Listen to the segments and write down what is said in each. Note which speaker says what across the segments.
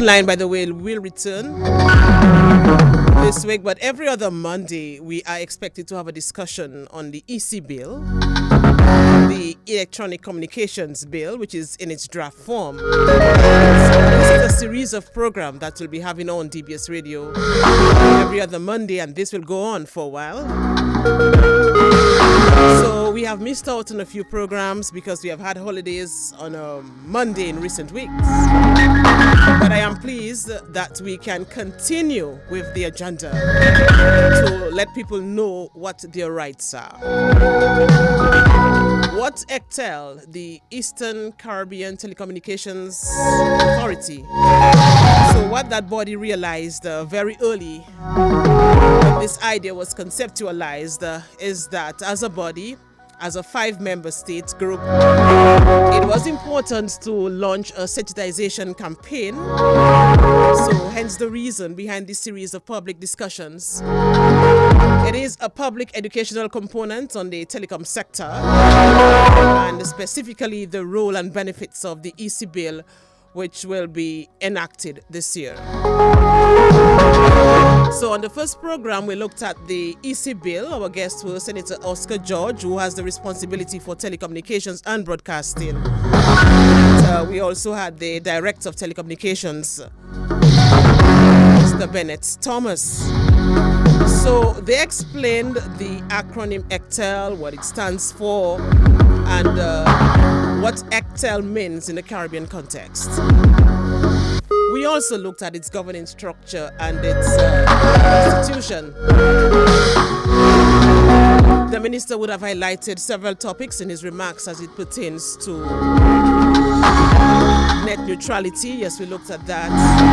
Speaker 1: Line, by the way, will return this week, but every other Monday we are expected to have a discussion on the EC bill, the Electronic Communications Bill, which is in its draft form. So this is a series of programs that we'll be having on DBS Radio every other Monday, and this will go on for a while. So we have missed out on a few programs because we have had holidays on a Monday in recent weeks. But I am pleased that we can continue with the agenda to let people know what their rights are. What ECTEL, the Eastern Caribbean Telecommunications Authority, so what that body realized very early when this idea was conceptualized is that as a body, as a 5-member state group, it was important to launch a sensitization campaign. So hence the reason behind this series of public discussions. It is a public educational component on the telecom sector, and specifically the role and benefits of the EC bill, which will be enacted this year. So on the first program, we looked at the EC bill. Our guest was Senator Oscar George, who has the responsibility for telecommunications and broadcasting. We also had the Director of Telecommunications, Mr. Bennett Thomas. So they explained the acronym ECTEL, what it stands for, and what ECTEL means in the Caribbean context. We also looked at its governance structure and its institution. The minister would have highlighted several topics in his remarks as it pertains to net neutrality. Yes, we looked at that.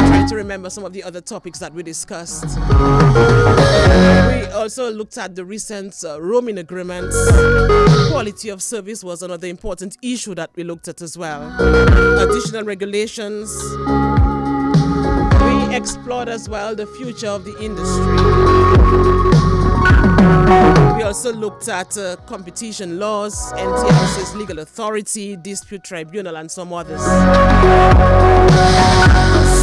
Speaker 1: Trying to remember some of the other topics that we discussed. We also looked at the recent roaming agreements. Quality of service was another important issue that we looked at as well. Additional regulations. We explored as well the future of the industry. We also looked at competition laws, NTIC's legal authority, dispute tribunal, and some others.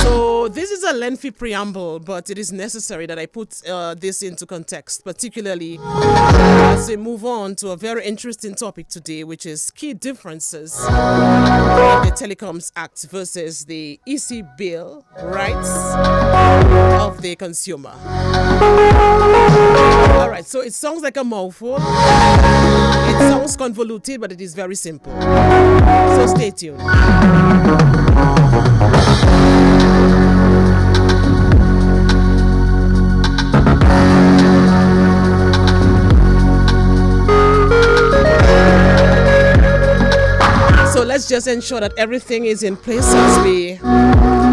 Speaker 1: So this is a lengthy preamble, but it is necessary that I put this into context, particularly as we move on to a very interesting topic today, which is key differences in the Telecoms Act versus the EC bill, rights of the consumer. All right, so it sounds like a mouthful. It sounds convoluted, but it is very simple. So stay tuned. So let's just ensure that everything is in place as we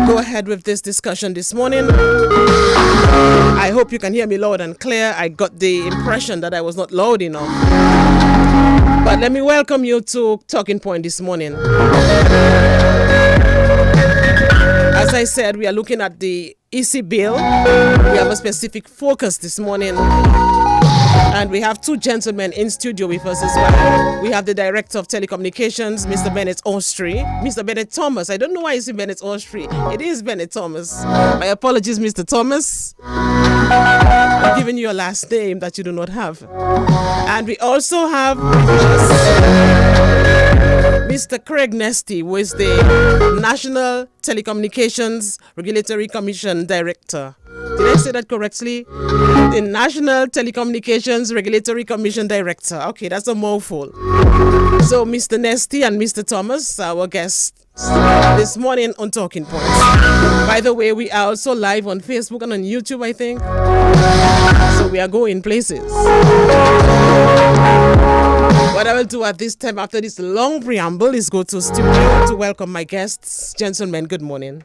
Speaker 1: go ahead with this discussion this morning. I hope you can hear me loud and clear. I got the impression that I was not loud enough. But let me welcome you to Talking Point this morning. As I said, we are looking at the EC bill. We have a specific focus this morning. And we have two gentlemen in studio with us as well. We have the Director of Telecommunications, Mr. Bennett Austri. Mr. Bennett Thomas. I don't know why you say Bennett Austri. It is Bennett Thomas. My apologies, Mr. Thomas. I'm giving you a last name that you do not have. And we also have Mr. Craig Nesty, who is the National Telecommunications Regulatory Commission Director. Did I say that correctly? The National Telecommunications Regulatory Commission Director. Okay, that's a mouthful. So, Mr. Nesty and Mr. Thomas, our guests this morning on Talking Points. By the way, we are also live on Facebook and on YouTube, I think. So we are going places. What I will do at this time after this long preamble is go to studio to welcome my guests. Gentlemen, good morning.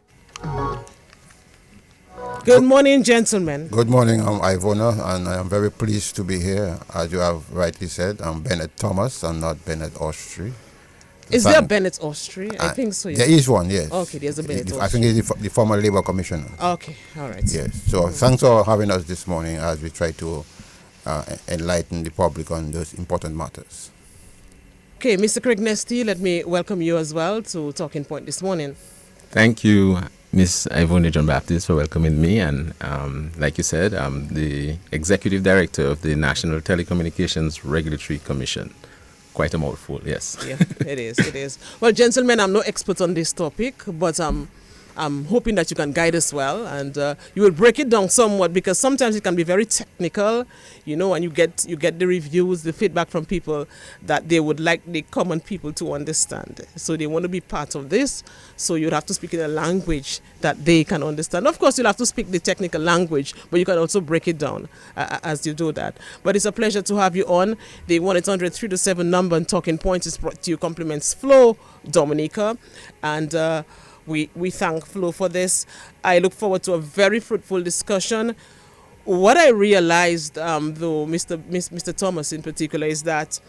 Speaker 1: Good morning, gentlemen.
Speaker 2: Good morning, I'm Ivona, and I am very pleased to be here. As you have rightly said, I'm Bennett Thomas, I'm not Bennett Austri.
Speaker 1: Is there a Bennett Austri? I think so. Yes.
Speaker 2: There is one, yes.
Speaker 1: Okay, there's a Bennett Austri.
Speaker 2: I think it's the former Labour Commissioner.
Speaker 1: Okay, all right.
Speaker 2: Yes, so thanks for having us this morning as we try to enlighten the public on those important matters.
Speaker 1: Okay, Mr. Craig Nesty, let me welcome you as well to Talking Point this morning.
Speaker 3: Thank you, Miss Ivone John Baptist, for welcoming me. And like you said, I'm the Executive Director of the National Telecommunications Regulatory Commission. Quite a mouthful, yes.
Speaker 1: Yeah, it is. It is. Well, gentlemen, I'm no expert on this topic, but I'm hoping that you can guide us well, and you will break it down somewhat, because sometimes it can be very technical, and you get the reviews, the feedback from people that they would like the common people to understand. So they want to be part of this. So you'd have to speak in a language that they can understand. Of course, you'll have to speak the technical language, but you can also break it down as you do that. But it's a pleasure to have you on. The 1-800-327 number and talking points is brought to you. Compliments Flo, Dominica, and we thank Flo for this. I look forward to a very fruitful discussion. What I realized, though, Mr. Thomas in particular, is that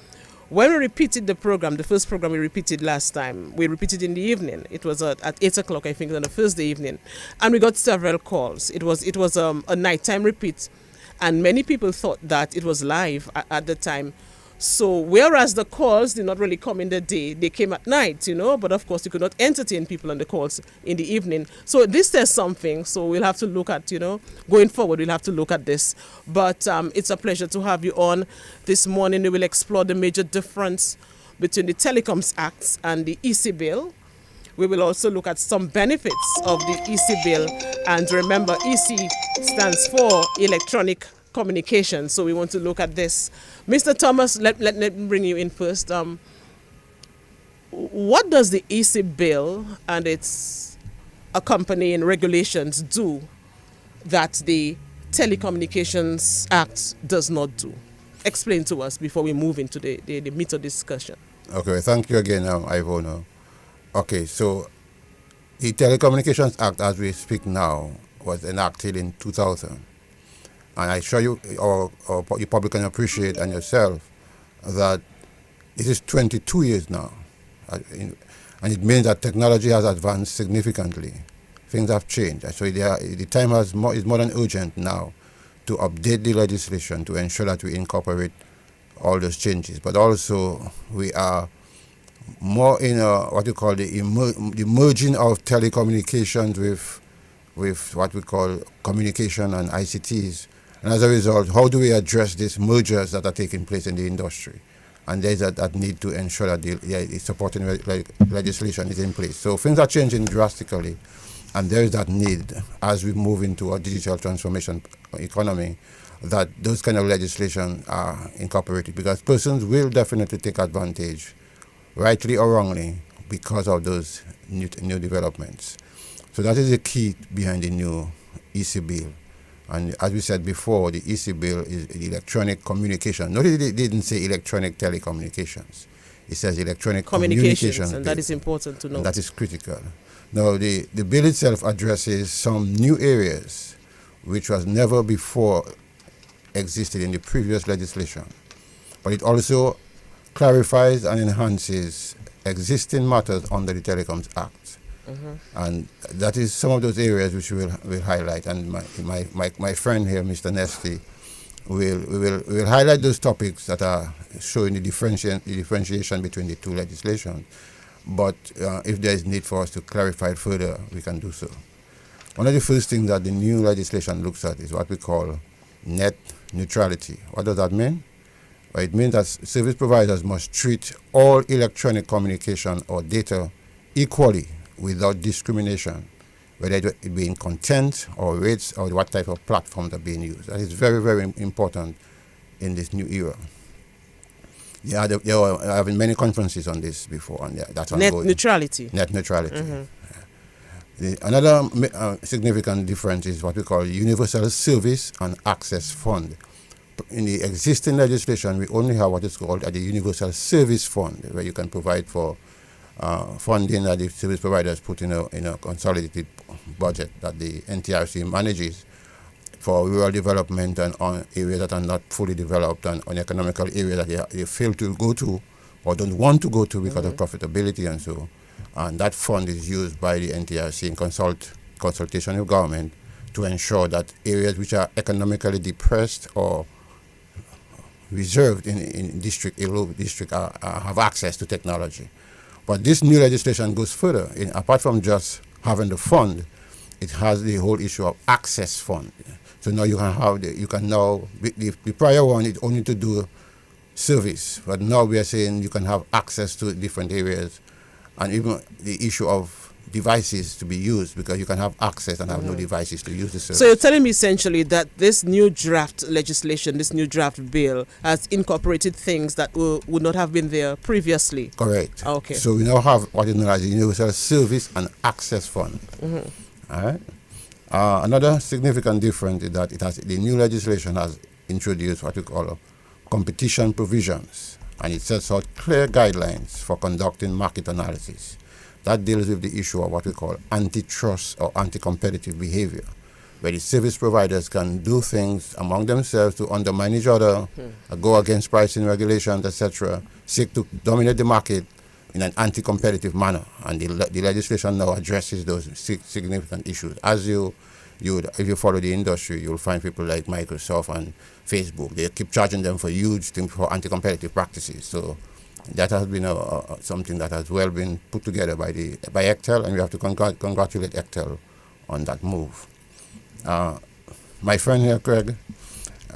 Speaker 1: when we repeated the program, the first program we repeated last time, we repeated in the evening. It was at 8 o'clock, I think, on the Thursday evening. And we got several calls. It was a nighttime repeat. And many people thought that it was live at the time. So whereas the calls did not really come in the day, they came at night, but of course you could not entertain people on the calls in the evening. So this says something. So we'll have to look at, going forward, we'll have to look at this. But it's a pleasure to have you on this morning. We will explore the major difference between the Telecoms Act and the EC bill. We will also look at some benefits of the EC bill. And remember, EC stands for Electronic Communication. So we want to look at this. Mr. Thomas, let me bring you in first. What does the EC bill and its accompanying regulations do that the Telecommunications Act does not do? Explain to us before we move into the meat of discussion.
Speaker 2: Okay, thank you again, Ivona. Okay, so the Telecommunications Act, as we speak now, was enacted in 2000. And I assure you, or you probably can appreciate and yourself, that it is 22 years now. And it means that technology has advanced significantly. Things have changed. So the time is more than urgent now to update the legislation to ensure that we incorporate all those changes. But also, we are more in what you call the merging of telecommunications with what we call communication and ICTs. And as a result, how do we address these mergers that are taking place in the industry? And there's that need to ensure that the supporting legislation is in place. So things are changing drastically, and there is that need as we move into a digital transformation economy that those kind of legislation are incorporated, because persons will definitely take advantage, rightly or wrongly, because of those new developments. So that is the key behind the new EC bill. And as we said before, the EC bill is electronic communication. Notice it didn't say electronic telecommunications. It says electronic communications.
Speaker 1: And that is important to know.
Speaker 2: And that is critical. Now, the bill itself addresses some new areas which was never before existed in the previous legislation. But it also clarifies and enhances existing matters under the Telecoms Act. Mm-hmm. And that is some of those areas which we'll highlight. And my friend here, Mr. Nesty, will highlight those topics that are showing the differentiation between the two legislations. But if there is need for us to clarify it further, we can do so. One of the first things that the new legislation looks at is what we call net neutrality. What does that mean? Well, it means that service providers must treat all electronic communication or data equally without discrimination, whether it be in content or rates or what type of platforms are being used. That is very, very important in this new era. Yeah, there were having many conferences on this before, and that's ongoing.
Speaker 1: Net neutrality.
Speaker 2: Net neutrality. Mm-hmm. Another significant difference is what we call Universal Service and Access Fund. In the existing legislation, we only have what is called the Universal Service Fund, where you can provide for funding that the service providers put in a consolidated budget that the NTRC manages for rural development and on areas that are not fully developed and on economical areas that they fail to go to or don't want to go to because of profitability and so. And that fund is used by the NTRC in consultation with government to ensure that areas which are economically depressed or reserved in district have access to technology. But this new legislation goes further. Apart from just having the fund, it has the whole issue of access fund. So now you can have the prior one is only to do service, but now we are saying you can have access to different areas, and even the issue of devices to be used, because you can have access and have no devices to use the service.
Speaker 1: So you're telling me essentially that this new draft legislation, this new draft bill, has incorporated things that would not have been there previously?
Speaker 2: Correct.
Speaker 1: Okay.
Speaker 2: So we now have what is known as the Universal Service and Access Fund. All right. Another significant difference is that the new legislation has introduced what we call competition provisions, and it sets out clear guidelines for conducting market analysis. That deals with the issue of what we call antitrust or anti-competitive behavior, where the service providers can do things among themselves to undermine each other, go against pricing regulations, etc., seek to dominate the market in an anti-competitive manner. And the legislation now addresses those significant issues. As if you follow the industry, you'll find people like Microsoft and Facebook. They keep charging them for huge things for anti-competitive practices. So that has been something that has well been put together by ECTEL, and we have to congratulate ECTEL on that move. My friend here, Craig,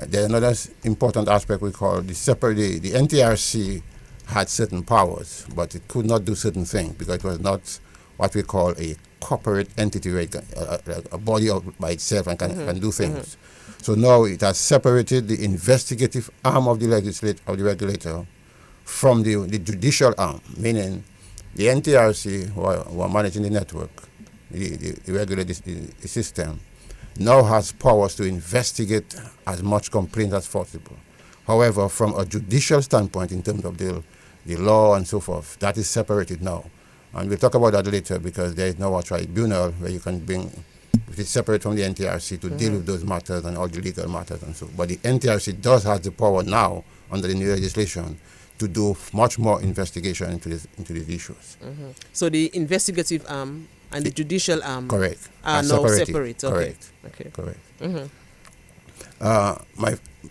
Speaker 2: there's another important aspect we call the NTRC had certain powers, but it could not do certain things because it was not what we call a corporate entity, a body by itself and can do things. So now it has separated the investigative arm of the regulator from the judicial arm, meaning the NTRC, who are managing the network, the regulated system, now has powers to investigate as much complaints as possible. However, from a judicial standpoint, in terms of the law and so forth, that is separated now. And we'll talk about that later, because there is now a tribunal where you can bring, which is separate from the NTRC, to deal with those matters and all the legal matters and so. But the NTRC does have the power now, under the new legislation, to do much more investigation into these issues.
Speaker 1: So the investigative arm and the judicial arm
Speaker 2: correct
Speaker 1: are now separate.
Speaker 2: Correct.
Speaker 1: Okay.
Speaker 2: Correct.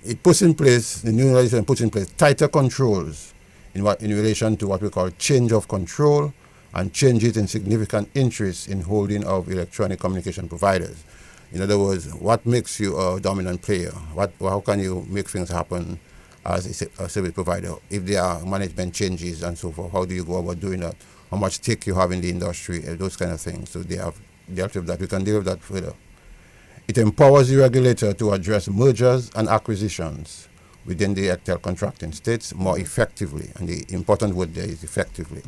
Speaker 2: It puts in place, the new legislation puts in place tighter controls in relation to what we call change of control and changes in significant interest in holding of electronic communication providers. In other words, what makes you a dominant player? How can you make things happen as a service provider? If there are management changes and so forth, how do you go about doing that? How much stake you have in the industry, those kind of things. So they have dealt with that. We can deal with that further. It empowers the regulator to address mergers and acquisitions within the ECTEL contracting states more effectively. And the important word there is effectively.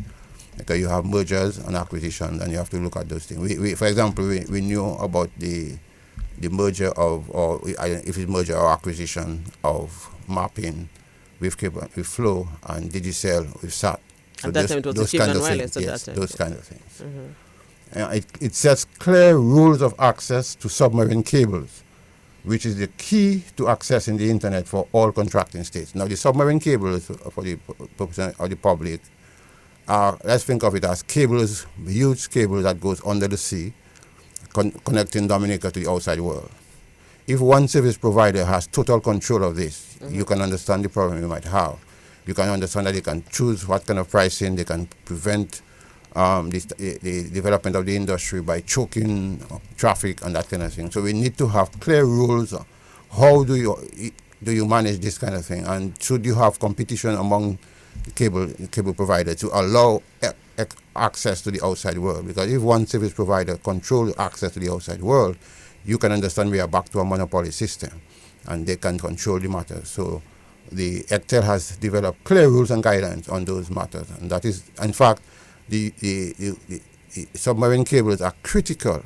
Speaker 2: Because you have mergers and acquisitions, and you have to look at those things. We for example, we knew about the merger of, or if it's merger or acquisition of mapping with Flow and Digicel with SAT. So
Speaker 1: at that time it was
Speaker 2: those
Speaker 1: the
Speaker 2: kind
Speaker 1: and
Speaker 2: of
Speaker 1: wireless
Speaker 2: things,
Speaker 1: at
Speaker 2: yes,
Speaker 1: that time.
Speaker 2: those kind of things. It sets clear rules of access to submarine cables, which is the key to accessing the internet for all contracting states. Now, the submarine cables for the purpose of the public are, let's think of it as cables, huge cables that goes under the sea, connecting Dominica to the outside world. If one service provider has total control of this, you can understand the problem you might have. You can understand that they can choose what kind of pricing, they can prevent the development of the industry by choking traffic and that kind of thing. So we need to have clear rules. How do you manage this kind of thing? And should you have competition among the cable providers to allow access to the outside world? Because if one service provider controls access to the outside world, you can understand we are back to a monopoly system, and they can control the matter. So the ECTEL has developed clear rules and guidelines on those matters, and that is, in fact, the submarine cables are critical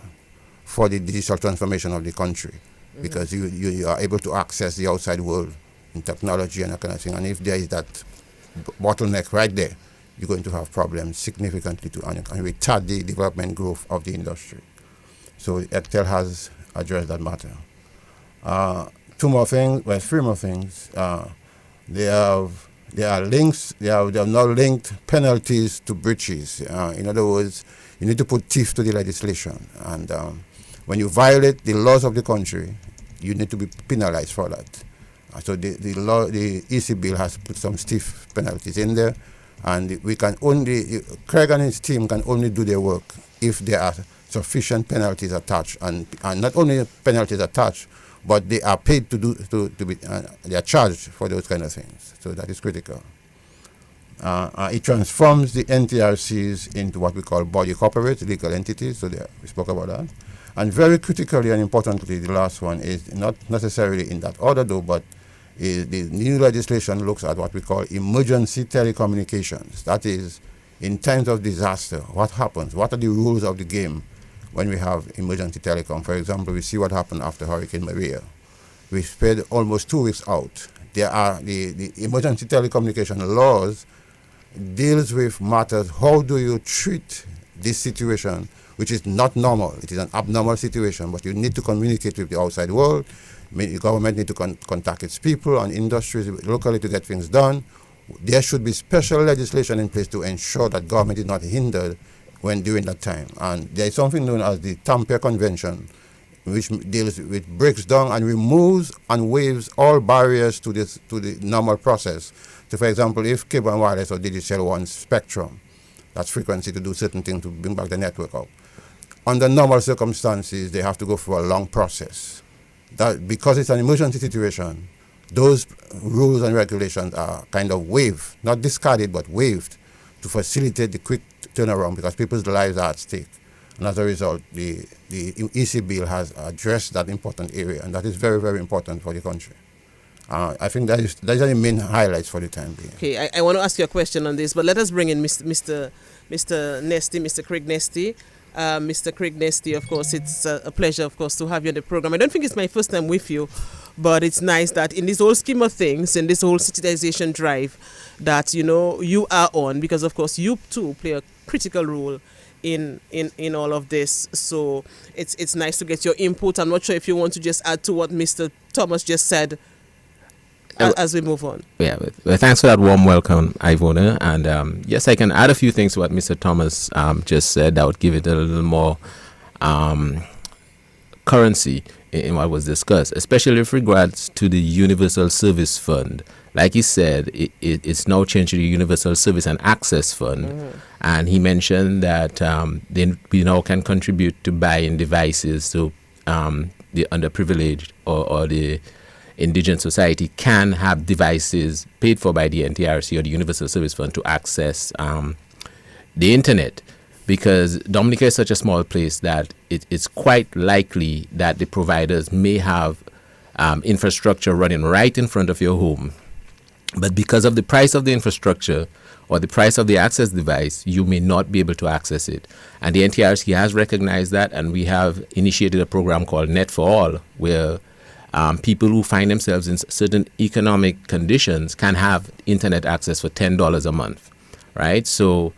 Speaker 2: for the digital transformation of the country, because you are able to access the outside world in technology and that kind of thing. And if there is that bottleneck right there, you're going to have problems significantly and retard the development growth of the industry. So ECTEL has addressed that matter. Three more things. There are links. They have now linked penalties to breaches. In other words, you need to put teeth to the legislation, and when you violate the laws of the country, you need to be penalized for that. So the EC bill has put some stiff penalties in there, and Craig and his team can only do their work if there are sufficient penalties attached, and not only penalties attached, but they are paid to be they are charged for those kind of things. So that is critical. It transforms the NTRCs into what we call body corporate legal entities. So we spoke about that. And very critically and importantly, the last one is not necessarily in that order though, but the new legislation looks at what we call emergency telecommunications. That is, in times of disaster, what happens? What are the rules of the game when we have emergency telecom? For example, we see what happened after Hurricane Maria. We spent almost 2 weeks out. There are the emergency telecommunication laws deals with matters. How do you treat this situation, which is not normal? It is an abnormal situation, but you need to communicate with the outside world. The government need to contact its people and industries locally to get things done. There should be special legislation in place to ensure that government is not hindered when during that time. And there is something known as the Tampere Convention, which breaks down and removes and waives all barriers to the normal process. So, for example, if cable and wireless or digital wants spectrum, that's frequency to do certain things to bring back the network up. Under normal circumstances, they have to go through a long process. That because it's an emergency situation, those rules and regulations are kind of waived, not discarded, but waived to facilitate the quick turnaround because people's lives are at stake. And as a result, the EC bill has addressed that important area, and that is very, very important for the country. I think that is the main highlights for the time being.
Speaker 1: Okay, I want to ask you a question on this, but let us bring in Mr. Nesty, Mr. Craig Nesty. Mr. Craig Nesty, of course, it's a pleasure, of course, to have you on the program. I don't think it's my first time with you, but it's nice that in this whole scheme of things, in this whole citizenization drive, that you are on, because of course you too play a critical role in all of this. So it's nice to get your input. I'm not sure if you want to just add to what Mr. Thomas just said as we move on.
Speaker 3: Yeah, well, thanks for that warm welcome, Ivona. And yes, I can add a few things to what Mr. Thomas just said that would give it a little more currency in what was discussed, especially with regards to the Universal Service Fund. Like he said, it's now changed to the Universal Service and Access Fund. Mm-hmm. And he mentioned that we now can contribute to buying devices to the underprivileged or the indigent society can have devices paid for by the NTRC or the Universal Service Fund to access the internet, because Dominica is such a small place that it's quite likely that the providers may have infrastructure running right in front of your home, but because of the price of the infrastructure or the price of the access device, you may not be able to access it. And the NTRC has recognized that, and we have initiated a program called Net for All, where people who find themselves in certain economic conditions can have internet access for $10 a month, right? So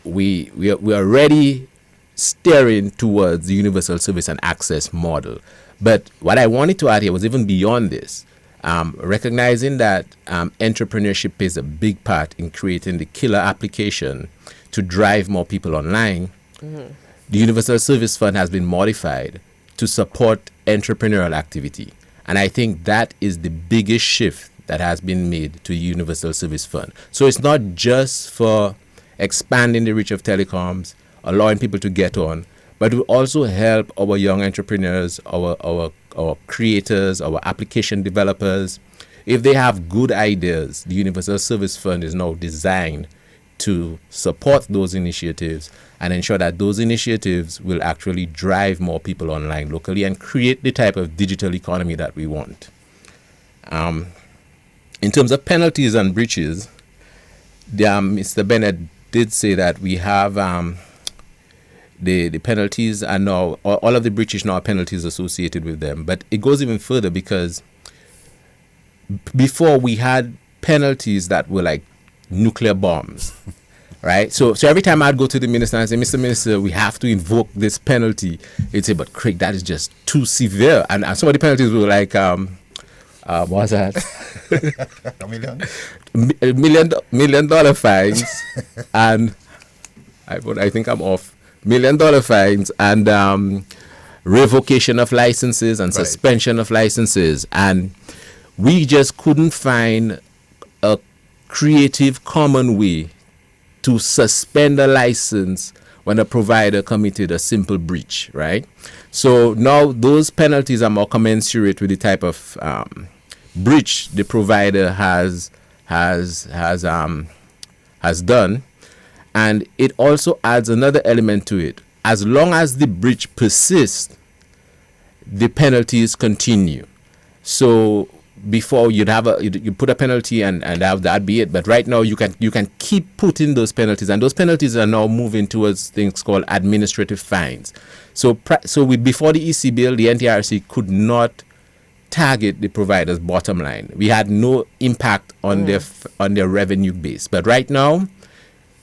Speaker 3: we are already steering towards the universal service and access model. But what I wanted to add here was even beyond this, recognizing that entrepreneurship plays a big part in creating the killer application to drive more people online. Mm-hmm. The Universal Service Fund has been modified to support entrepreneurial activity. And I think that is the biggest shift that has been made to Universal Service Fund. So it's not just for expanding the reach of telecoms, allowing people to get on, but will also help our young entrepreneurs, our creators, our application developers. If they have good ideas, the Universal Service Fund is now designed to support those initiatives and ensure that those initiatives will actually drive more people online locally and create the type of digital economy that we want. In terms of penalties and breaches, Mr. Bennett did say that we have the penalties are now, all of the breaches now are penalties associated with them. But it goes even further, because before we had penalties that were like nuclear bombs, right? So every time I'd go to the minister and say, Mr. Minister, we have to invoke this penalty, he'd say, but Craig, that is just too severe. And some of the penalties were like, what was that? $1 million fines, and I think I'm off. $1 million fines and revocation of licenses and suspension of licenses. And we just couldn't find a creative, common way to suspend a license when a provider committed a simple breach, right? So now those penalties are more commensurate with the type of breach the provider has done, and it also adds another element to it. As long as the breach persists, the penalties continue. So before you put a penalty and have that be it, but right now you can keep putting those penalties, and those penalties are now moving towards things called administrative fines. So before the EC bill, the NTRC could not target the provider's bottom line. We had no impact on their revenue base. But right now,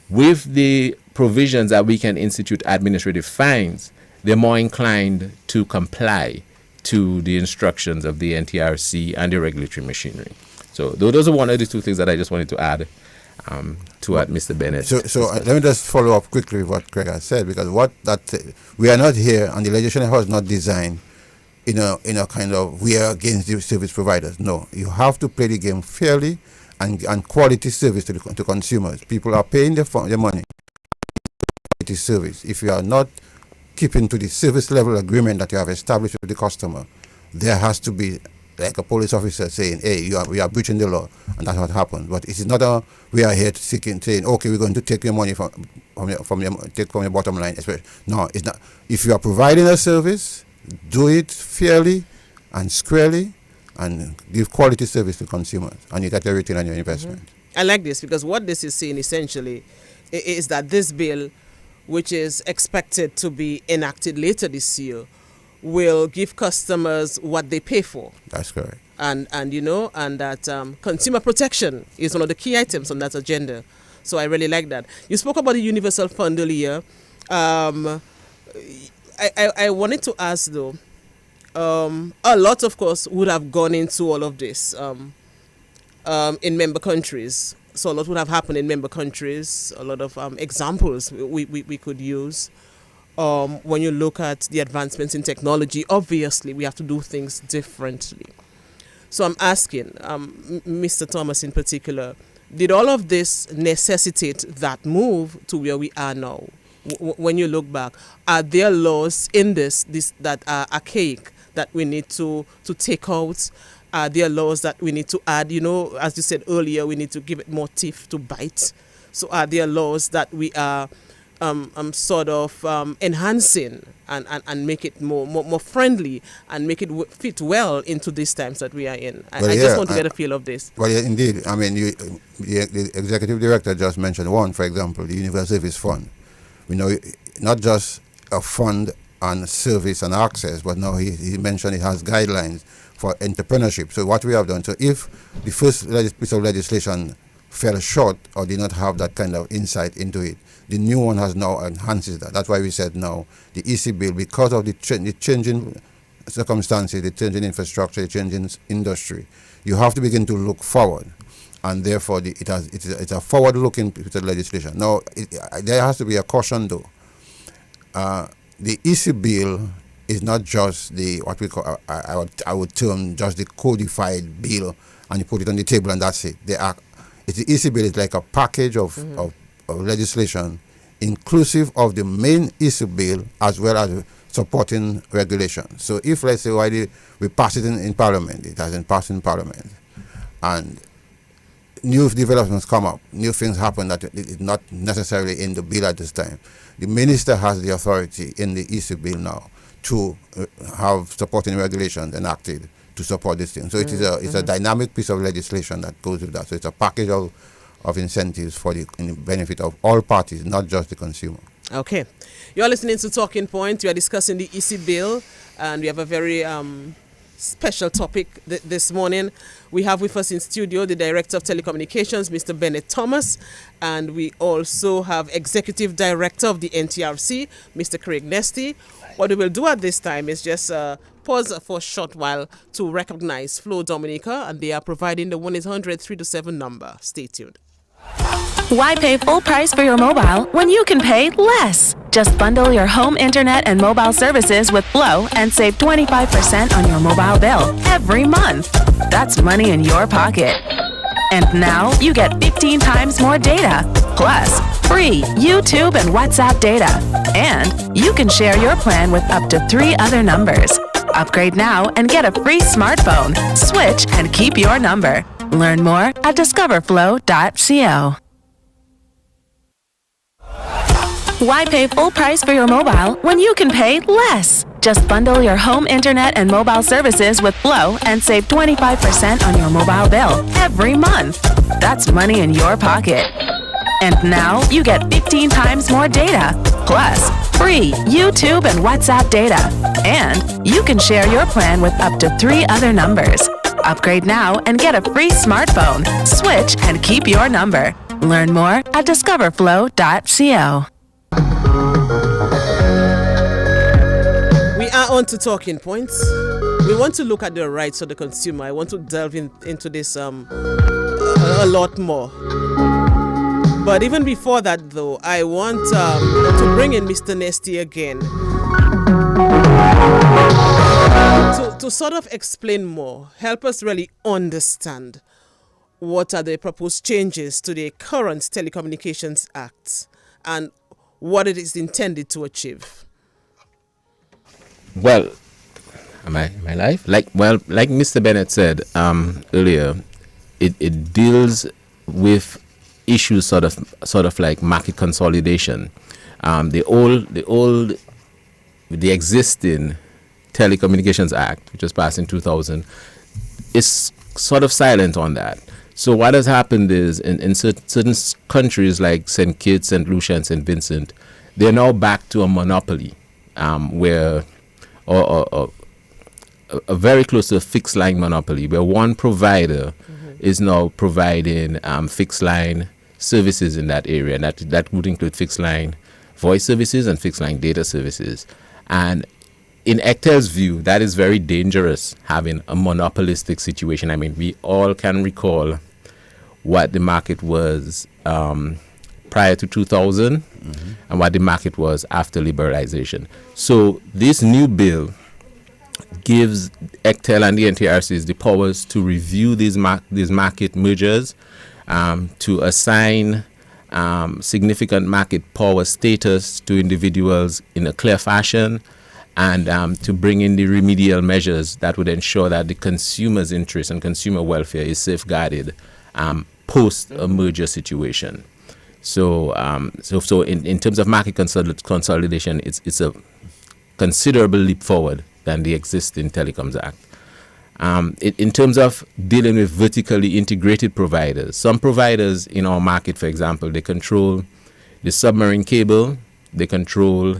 Speaker 3: with the provisions that we can institute administrative fines, they're more inclined to comply to the instructions of the NTRC and the regulatory machinery. So those are one of the two things that I just wanted to add to what Mr. Bennett.
Speaker 2: So let me just follow up quickly with what Craig has said, because we are not here, and the legislation was not designed in a kind of we are against the service providers. No, you have to play the game fairly and quality service to consumers. People are paying their money. It is service. If you are not keeping to the service level agreement that you have established with the customer, there has to be like a police officer saying, hey, we are breaching the law, and that's what happened. But it is not we are here saying, okay, we're going to take your money from your bottom line. No, it's not. If you are providing a service, do it fairly and squarely and give quality service to consumers, and you get a return on your investment.
Speaker 1: I like this, because what this is saying essentially is that this bill, which is expected to be enacted later this year, will give customers what they pay for.
Speaker 2: That's correct.
Speaker 1: And that consumer protection is one of the key items on that agenda. So I really like that. You spoke about the universal fund earlier. I wanted to ask though, a lot of course would have gone into all of this in member countries. So a lot would have happened in member countries, a lot of examples we could use. When you look at the advancements in technology, obviously we have to do things differently. So I'm asking, Mr. Thomas in particular, did all of this necessitate that move to where we are now? When you look back, are there laws in this that are archaic that we need to take out? Are there laws that we need to add? As you said earlier, we need to give it more teeth to bite. So are there laws that we are enhancing and make it more friendly and make it fit well into these times that we are in? I just want to get a feel of this.
Speaker 2: Well, yeah, indeed. I mean, the executive director just mentioned one, for example, the Universal Service Fund. We know not just a fund on service and access, but now he mentioned it has guidelines for entrepreneurship. So what we have done, so if the first piece of legislation fell short or did not have that kind of insight into it, the new one has now enhances that. That's why we said now the EC bill, because of the changing circumstances, the changing infrastructure, the changing industry, you have to begin to look forward. And therefore, it's a forward-looking piece of legislation. Now, there has to be a caution, though. The EC bill is not just what we call, I would term just the codified bill, and you put it on the table and that's it. The EC bill is like a package of legislation, inclusive of the main EC bill as well as supporting regulation. So if, let's say, we pass it in Parliament, it hasn't passed in Parliament, and new developments come up, new things happen that is not necessarily in the bill at this time. The minister has the authority in the EC bill now to have supporting regulations enacted to support this thing. So it's a dynamic piece of legislation that goes with that. So it's a package of incentives in the benefit of all parties, not just the consumer.
Speaker 1: Okay. You're listening to Talking Point. We are discussing the EC bill, and we have a very special topic this morning. We have with us in studio the Director of Telecommunications, Mr. Bennett Thomas, and we also have Executive Director of the NTRC, Mr. Craig Nesty. What we will do at this time is just pause for a short while to recognize Flo Dominica, and they are providing the 1-800-327 number. Stay tuned.
Speaker 4: Why pay full price for your mobile when you can pay less? Just bundle your home internet and mobile services with Flo and save 25% on your mobile bill every month. That's money in your pocket. And now you get 15 times more data, Plus, free YouTube and WhatsApp data. And you can share your plan with up to 3 other numbers. Upgrade now and get a free smartphone. Switch and keep your number. Learn more at discoverflow.co. Why pay full price for your mobile when you can pay less? Just bundle your home internet and mobile services with Flow and save 25% on your mobile bill every month. That's money in your pocket. And now you get 15 times more data, plus free YouTube and WhatsApp data. And you can share your plan with up to 3 other numbers. Upgrade now and get a free smartphone. Switch and keep your number. Learn more at discoverflow.co.
Speaker 1: We are on to talking points. We want to look at the rights of the consumer. I want to delve into this a lot more. But even before that, though, I want to bring in Mr. Nesty again to sort of explain more, help us really understand what are the proposed changes to the current Telecommunications Act and what it is intended to achieve.
Speaker 3: Well, am I live? Like Mr. Bennett said earlier, it deals with issues sort of like market consolidation. The existing Telecommunications Act, which was passed in 2000, is sort of silent on that. So what has happened is in certain countries like St. Kitts, St. Lucia, and St. Vincent, they're now back to a monopoly, where or a very close to a fixed line monopoly, where one provider is now providing fixed line services in that area, and that would include fixed line voice services and fixed line data services. And in Ectel's view, that is very dangerous, having a monopolistic situation. I mean, we all can recall what the market was prior to 2000 and what the market was after liberalization. So this new bill gives Ectel and the NTRCs the powers to review these market mergers, to assign significant market power status to individuals in a clear fashion, and to bring in the remedial measures that would ensure that the consumer's interest and consumer welfare is safeguarded post a merger situation. So in terms of market consolidation, it's a considerable leap forward than the existing Telecoms Act. In terms of dealing with vertically integrated providers, some providers in our market, for example, they control the submarine cable, they control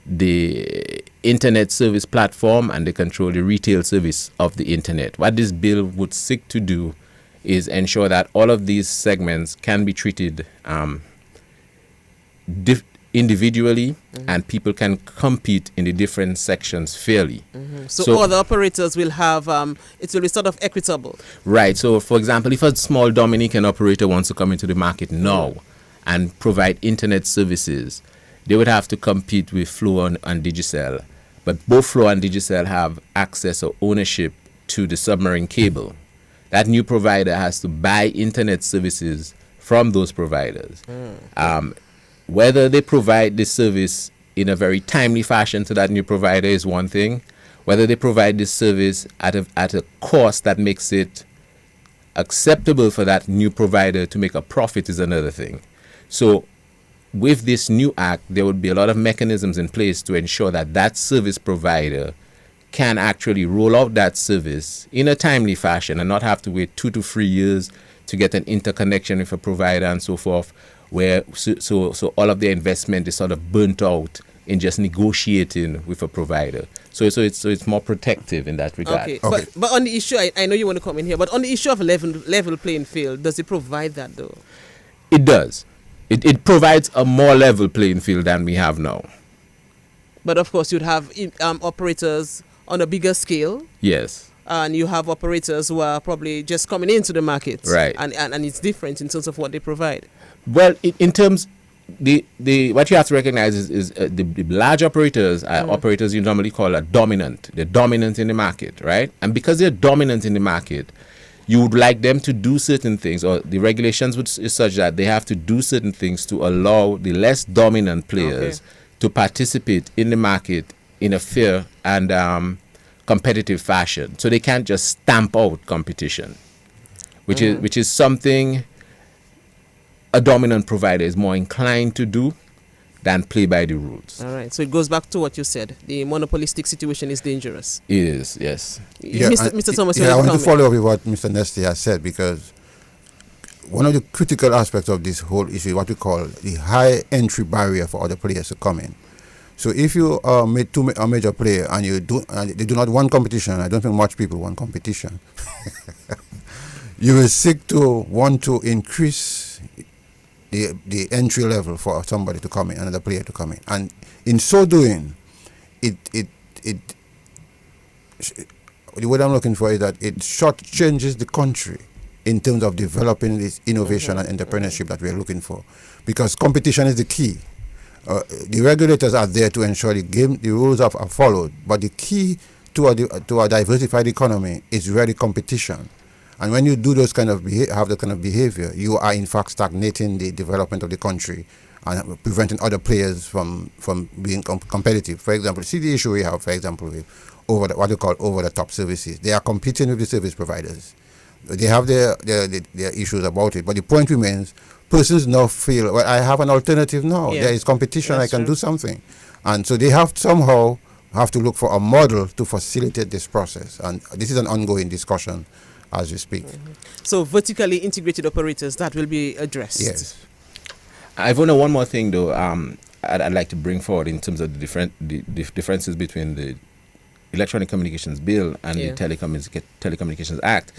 Speaker 3: the internet service platform, and they control the retail service of the internet. What this bill would seek to do is ensure that all of these segments can be treated individually, and people can compete in the different sections fairly.
Speaker 1: So all the operators will have, it will be sort of equitable.
Speaker 3: Right. So, for example, if a small Dominican operator wants to come into the market now and provide internet services, they would have to compete with Flow and Digicel. But both Flow and Digicel have access or ownership to the submarine cable. That new provider has to buy internet services from those providers. Whether they provide this service in a very timely fashion to that new provider is one thing. Whether they provide this service at a cost that makes it acceptable for that new provider to make a profit is another thing. So with this new act, there would be a lot of mechanisms in place to ensure that that service provider can actually roll out that service in a timely fashion and not have to wait 2 to 3 years to get an interconnection with a provider and so forth, where so all of their investment is sort of burnt out in just negotiating with a provider. So it's more protective in that regard.
Speaker 1: Okay. But on the issue, I know you want to come in here, but on the issue of level playing field, does it provide that though?
Speaker 3: It does. It provides a more level playing field than we have now.
Speaker 1: But of course, you'd have operators on a bigger scale. Yes. And you have operators who are probably just coming into the market. Right. And it's different in terms of what they provide.
Speaker 3: Well, in terms, what you have to recognize is the large operators are operators you normally call dominant. They're dominant in the market, right? And because they're dominant in the market, you would like them to do certain things, or the regulations is such that they have to do certain things to allow the less dominant players to participate in the market in a fair and competitive fashion. So they can't just stamp out competition, which is something a dominant provider is more inclined to do than play by the rules.
Speaker 1: All right. So it goes back to what you said. The monopolistic situation is dangerous.
Speaker 3: It is, yes.
Speaker 2: Yeah,
Speaker 1: Mr. Thomas,
Speaker 2: I want to follow up with what Mr. Nesty has said, because one of the critical aspects of this whole issue is what we call the high entry barrier for other players to come in. So if you are a major player and they do not want competition, I don't think much people want competition. You will want to increase the entry level for somebody to come in, another player to come in, and in so doing, the word I'm looking for is that it shortchanges the country in terms of developing this innovation and entrepreneurship that we're looking for, because competition is the key. The regulators are there to ensure the rules are followed, but the key to a diversified economy is really competition. And when you do those kind of have that kind of behavior, you are in fact stagnating the development of the country and preventing other players from being competitive. For example, see the issue we have, for example, with what you call over-the-top services. They are competing with the service providers. They have their issues about it, but the point remains: persons now feel, well, I have an alternative now. Yeah. There is competition. That's I can do something, and so they have to look for a model to facilitate this process. And this is an ongoing discussion as we speak.
Speaker 1: So vertically integrated operators, that will be addressed.
Speaker 2: Yes.
Speaker 3: I've only one more thing though. I'd like to bring forward in terms of the differences between the Electronic Communications Bill and the Telecommunications Act.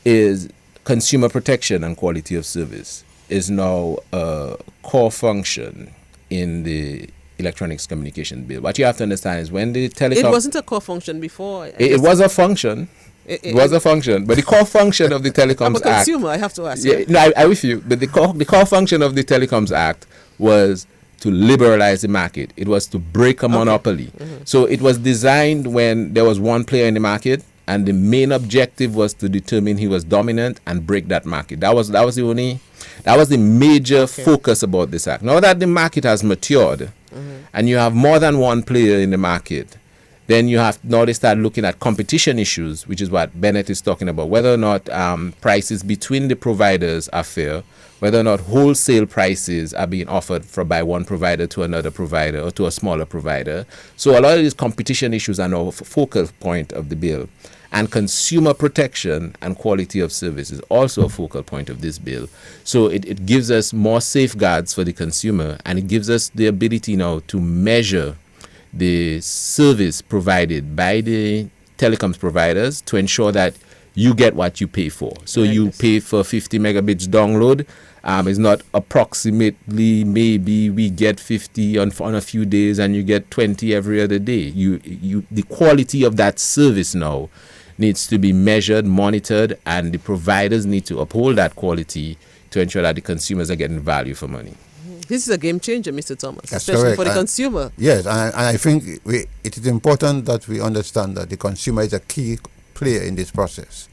Speaker 3: Is consumer protection and quality of service is now a core function in the Electronics Communication Bill. What you have to understand is when the telecom...
Speaker 1: It wasn't a core function before.
Speaker 3: It was a function. It was a function, but the core function of the Telecoms Act...
Speaker 1: I'm a consumer, I have to ask.
Speaker 3: Yeah, no, I with you, but the core function of the Telecoms Act was to liberalize the market. It was to break a monopoly. So it was designed when there was one player in the market, and the main objective was to determine he was dominant and break that market. That was the major focus about this act. Now that the market has matured, and you have more than one player in the market, then they start looking at competition issues, which is what Bennett is talking about, whether or not prices between the providers are fair, whether or not wholesale prices are being offered by one provider to another provider or to a smaller provider. So a lot of these competition issues are now a focal point of the bill. And consumer protection and quality of service is also a focal point of this bill. So it gives us more safeguards for the consumer, and it gives us the ability now to measure the service provided by the telecoms providers to ensure that you get what you pay for. So you pay for 50 megabits download. It's not approximately, maybe we get 50 on a few days and you get 20 every other day. The quality of that service now needs to be measured, monitored, and the providers need to uphold that quality to ensure that the consumers are getting value for money.
Speaker 1: This is a game changer, Mr. Thomas,
Speaker 2: That's
Speaker 1: especially
Speaker 2: correct.
Speaker 1: for the consumer.
Speaker 2: Yes, and I think it is important that we understand that the consumer is a key player in this process.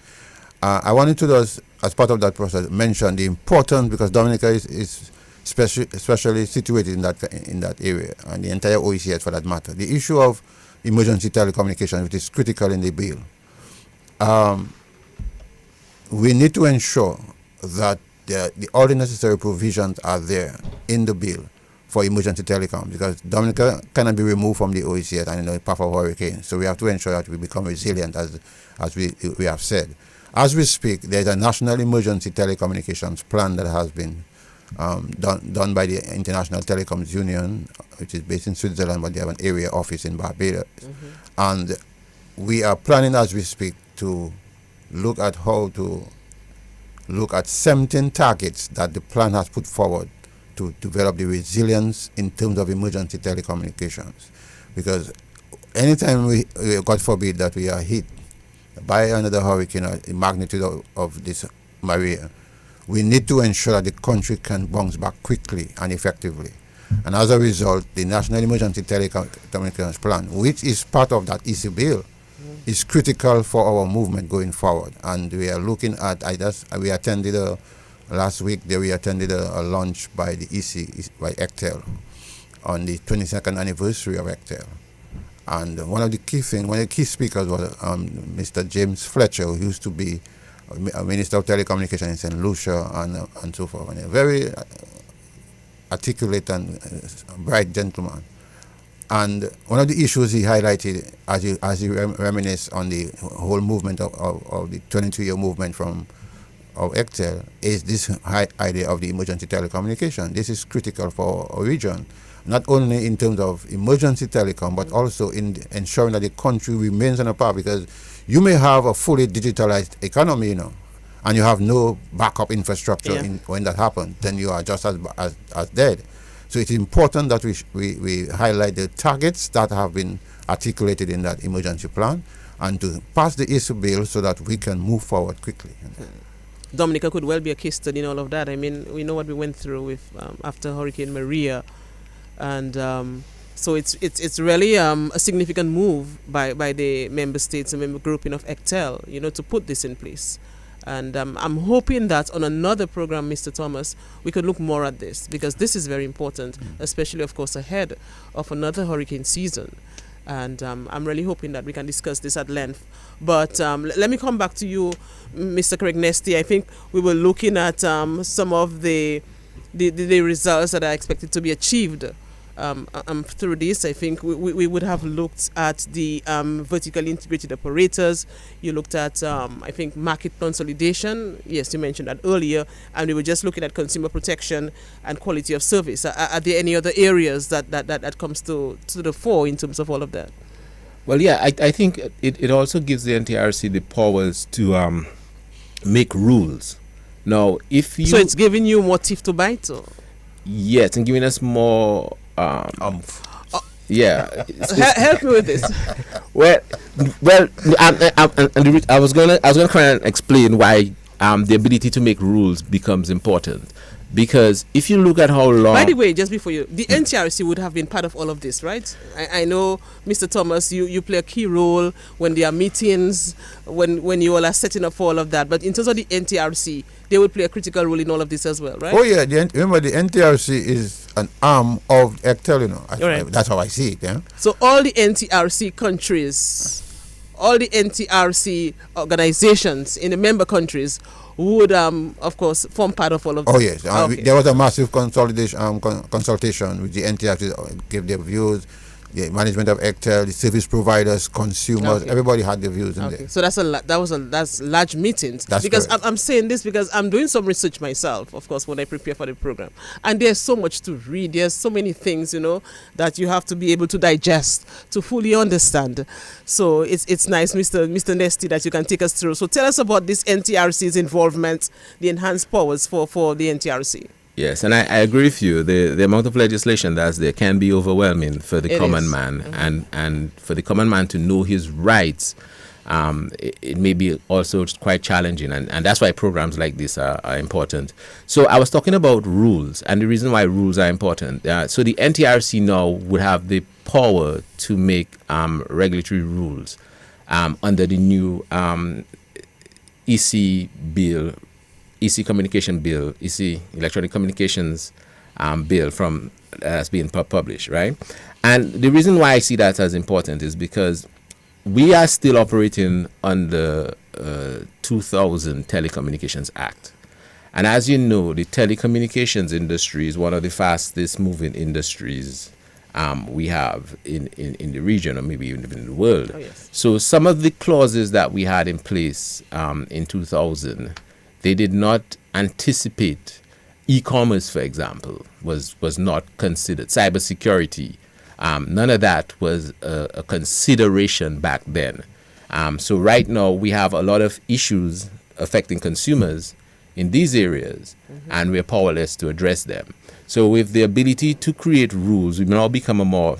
Speaker 2: I wanted to just, as part of that process, mention the importance, because Dominica is especially situated in that area, and the entire OECS for that matter. The issue of emergency telecommunications, which is critical in the bill. We need to ensure that all the necessary provisions are there in the bill for emergency telecom, because Dominica cannot be removed from the OECS and in the path of hurricane. So we have to ensure that we become resilient, as we have said. As we speak, there's a national emergency telecommunications plan that has been done by the International Telecoms Union, which is based in Switzerland, but they have an area office in Barbados. And we are planning as we speak to look at how to look at 17 targets that the plan has put forward to develop the resilience in terms of emergency telecommunications. Because anytime we God forbid, that we are hit by another hurricane or the magnitude of this Maria, we need to ensure that the country can bounce back quickly and effectively. And as a result, the National Emergency Telecommunications Plan, which is part of that EC bill, is critical for our movement going forward. And we are looking at, we attended last week, we attended a launch by the EC, by ECTEL, on the 22nd anniversary of ECTEL. And one of the key speakers was Mr. James Fletcher, who used to be a Minister of Telecommunications in St. Lucia and so forth. And a very articulate and bright gentleman. And one of the issues he highlighted as he reminisced on the whole movement of the 22-year movement of ECTEL is this high idea of the emergency telecommunication. This is critical for our region, not only in terms of emergency telecom, but also in ensuring that the country remains on a path, because you may have a fully digitalized economy, and you have no backup infrastructure when that happens, then you are just as dead. So it's important that we highlight the targets that have been articulated in that emergency plan and to pass the issue bill so that we can move forward quickly.
Speaker 1: Dominica could well be a case study in all of that. I mean, we know what we went through with after Hurricane Maria, and so it's really a significant move by the member states and member grouping of ECTEL, to put this in place. And I'm hoping that on another program, Mr. Thomas, we could look more at this, because this is very important, especially, of course, ahead of another hurricane season. And I'm really hoping that we can discuss this at length. But let me come back to you, Mr. Craig Nesty. I think we were looking at some of the results that are expected to be achieved through this. I think we would have looked at the vertically integrated operators. You looked at, I think, market consolidation. Yes, you mentioned that earlier. And we were just looking at consumer protection and quality of service. Are there any other areas that comes to the fore in terms of all of that?
Speaker 3: Well, yeah, I think it also gives the NTRC the powers to make rules. Now, if you...
Speaker 1: So it's giving you more teeth to bite? Or?
Speaker 3: Yes, and giving us more... yeah.
Speaker 1: Help me with this.
Speaker 3: well, I was gonna try and explain why the ability to make rules becomes important. Because if you look at how long...
Speaker 1: By the way, just before you... The NTRC would have been part of all of this, right? I know, Mr. Thomas, you play a key role when there are meetings, when you all are setting up for all of that. But in terms of the NTRC, they would play a critical role in all of this as well, right?
Speaker 2: Oh, yeah. Remember, the NTRC is an arm of ECTEL,
Speaker 1: Right.
Speaker 2: That's how I see it, yeah?
Speaker 1: So all the NTRC countries, all the NTRC organizations in the member countries would, of course, form part of all of this.
Speaker 2: Oh, yes.
Speaker 1: Okay.
Speaker 2: There was a massive consultation with the NTRC, gave their views, the management of ECTEL, the service providers, consumers, everybody had their views in there.
Speaker 1: So that's large meetings.
Speaker 2: That's
Speaker 1: because
Speaker 2: correct.
Speaker 1: I'm saying this because I'm doing some research myself, of course, when I prepare for the program. And there's so much to read. There's so many things, that you have to be able to digest to fully understand. So it's nice, Mr. Nesty, that you can take us through. So tell us about this NTRC's involvement, the enhanced powers for the NTRC.
Speaker 3: Yes, and I agree with you. The amount of legislation that's there can be overwhelming for the common man, and for the common man to know his rights, it may be also quite challenging, and that's why programs like this are important. So I was talking about rules, and the reason why rules are important. So the NTRC now would have the power to make regulatory rules under the new EC bill. EC Communication Bill, EC Electronic Communications Bill from that's being published, right? And the reason why I see that as important is because we are still operating under 2000 Telecommunications Act. And as you know, the telecommunications industry is one of the fastest moving industries we have in the region, or maybe even in the world.
Speaker 1: Oh, yes.
Speaker 3: So some of the clauses that we had in place in 2000, they did not anticipate e-commerce, for example, was not considered. Cybersecurity, none of that was a consideration back then. So right now we have a lot of issues affecting consumers in these areas, and we're powerless to address them. So with the ability to create rules, we now become a more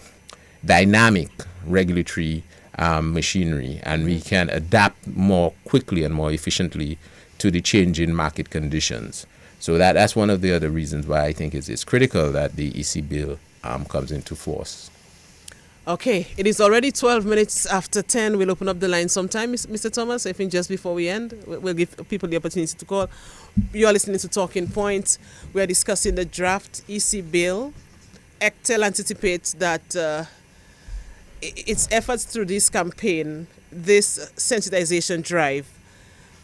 Speaker 3: dynamic regulatory machinery, and we can adapt more quickly and more efficiently to the change in market conditions. So that's one of the other reasons why I think it's critical that the EC bill comes into force.
Speaker 1: Okay, it is already 12 minutes after 10. We'll open up the line sometime, Mr. Thomas. I think just before we end, we'll give people the opportunity to call. You are listening to Talking Points. We are discussing the draft EC bill. ECTEL anticipates that its efforts through this campaign, this sensitization drive,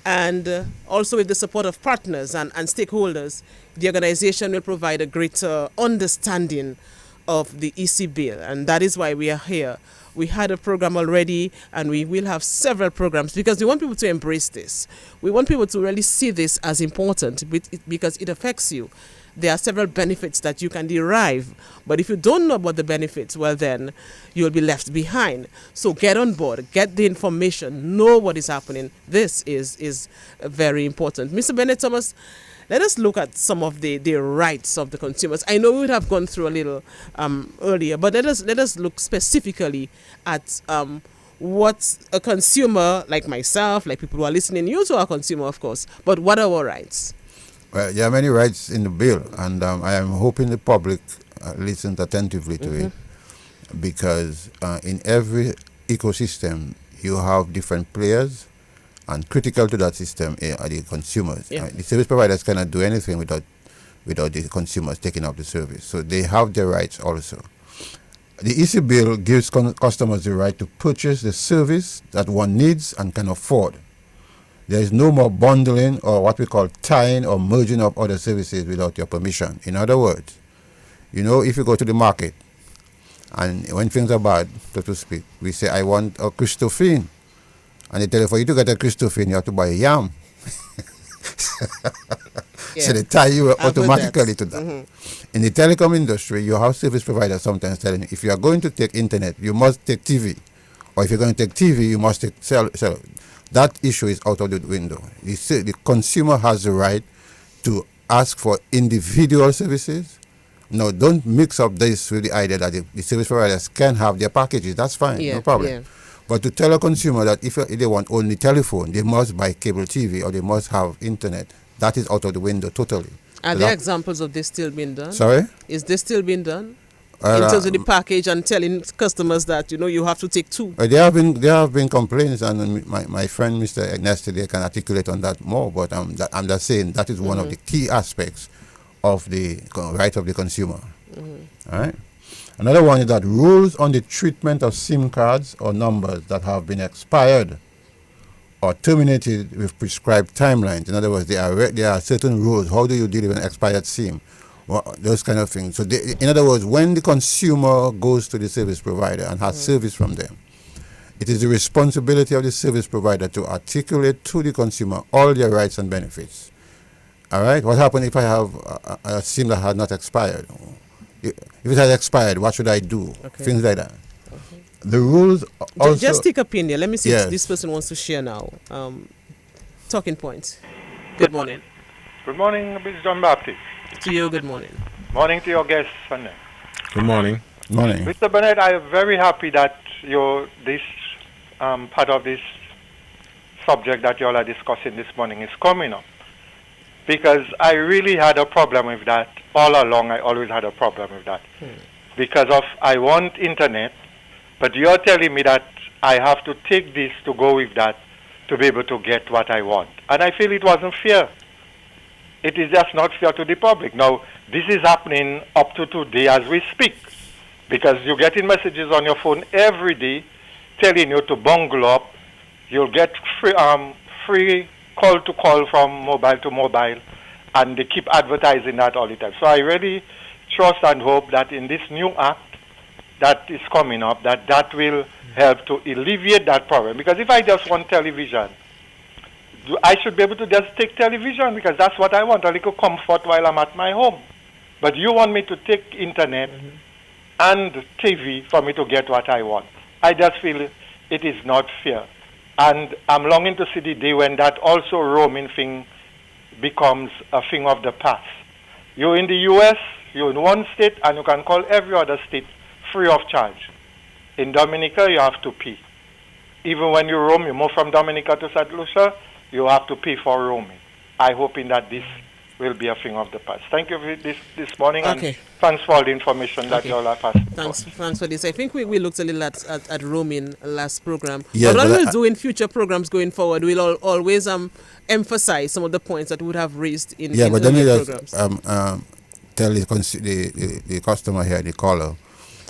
Speaker 1: and also with the support of partners and stakeholders, the organization will provide a greater understanding of the EC bill, and that is why we are here. We had a program already, and we will have several programs because we want people to embrace this. We want people to really see this as important because it affects you. There are several benefits that you can derive, but if you don't know about the benefits, well then you'll be left behind. So get on board, get the information, know what is happening. This is very important. Mr. Bennett Thomas, let us look at some of the rights of the consumers. I know we would have gone through a little earlier, but let us look specifically at what a consumer like myself, like people who are listening, you too are a consumer, of course, but what are our rights?
Speaker 2: Well, there are many rights in the bill, and I am hoping the public listens attentively to it, because in every ecosystem you have different players, and critical to that system are the consumers.
Speaker 1: Yeah.
Speaker 2: The service providers cannot do anything without the consumers taking up the service, so they have their rights also. The EC bill gives customers the right to purchase the service that one needs and can afford. There is no more bundling or what we call tying or merging of other services without your permission. In other words, if you go to the market and when things are bad, so to speak, we say, I want a Christophine. And they tell you, for you to get a Christophine, you have to buy a yam. So they tie you automatically to that. In the telecom industry, you have service providers sometimes telling you, if you are going to take internet, you must take TV. Or if you're going to take TV, you must take cell. That issue is out of the window. The consumer has the right to ask for individual services. No, don't mix up this with the idea that the service providers can have their packages. That's fine, no problem.
Speaker 1: Yeah.
Speaker 2: But to tell a consumer that if they want only telephone, they must buy cable TV or they must have internet, that is out of the window totally.
Speaker 1: Are there examples of this still being done?
Speaker 2: Sorry?
Speaker 1: Is this still being done? In terms of the package and telling customers that you have to take two.
Speaker 2: There have been complaints, and my friend Mr. Ernest today can articulate on that more. But I'm just saying that is one of the key aspects of the right of the consumer. All right. Another one is that rules on the treatment of SIM cards or numbers that have been expired or terminated with prescribed timelines. In other words, there are certain rules. How do you deal with an expired SIM? Well, those kind of things. So, in other words, when the consumer goes to the service provider and has service from them, it is the responsibility of the service provider to articulate to the consumer all their rights and benefits. All right? What happens if I have a SIM that has not expired? If it has expired, what should I do?
Speaker 1: Okay.
Speaker 2: Things like that. Okay. The rules also...
Speaker 1: Just take opinion. Let me see if this person wants to share now. Talking points. Good morning.
Speaker 5: Good morning, Mr. John Baptist.
Speaker 1: To you, good morning.
Speaker 5: Morning to your guests.
Speaker 3: Good morning.
Speaker 2: Morning.
Speaker 5: Mr. Bennett, I am very happy that this part of this subject that you all are discussing this morning is coming up. Because I really had a problem with that. All along, I always had a problem with that. Because I want internet, but you're telling me that I have to take this to go with that to be able to get what I want. And I feel it wasn't fair. It is just not fair to the public. Now, this is happening up to today as we speak, because you're getting messages on your phone every day telling you to bungle up. You'll get free call-to-call from mobile to mobile, and they keep advertising that all the time. So I really trust and hope that in this new act that is coming up, that will help to alleviate that problem. Because if I just want television, I should be able to just take television because that's what I want, a little comfort while I'm at my home. But you want me to take internet and TV for me to get what I want. I just feel it is not fair. And I'm longing to see the day when that also roaming thing becomes a thing of the past. You're in the U.S., you're in one state, and you can call every other state free of charge. In Dominica, you have to pay. Even when you roam, you move from Dominica to St. Lucia, you have to pay for roaming. I hope in that this will be a thing of the past. Thank you for this morning,
Speaker 1: Okay.
Speaker 5: and thanks for all the information that
Speaker 1: Okay.
Speaker 5: you all have passed.
Speaker 1: Thanks for this. I think we looked a little at roaming last program.
Speaker 2: Yes,
Speaker 1: but what
Speaker 2: but
Speaker 1: we'll do in future programs going forward, we'll always emphasize some of the points that we would have raised in
Speaker 2: but then
Speaker 1: earlier
Speaker 2: you
Speaker 1: programs.
Speaker 2: tell the customer here, the caller,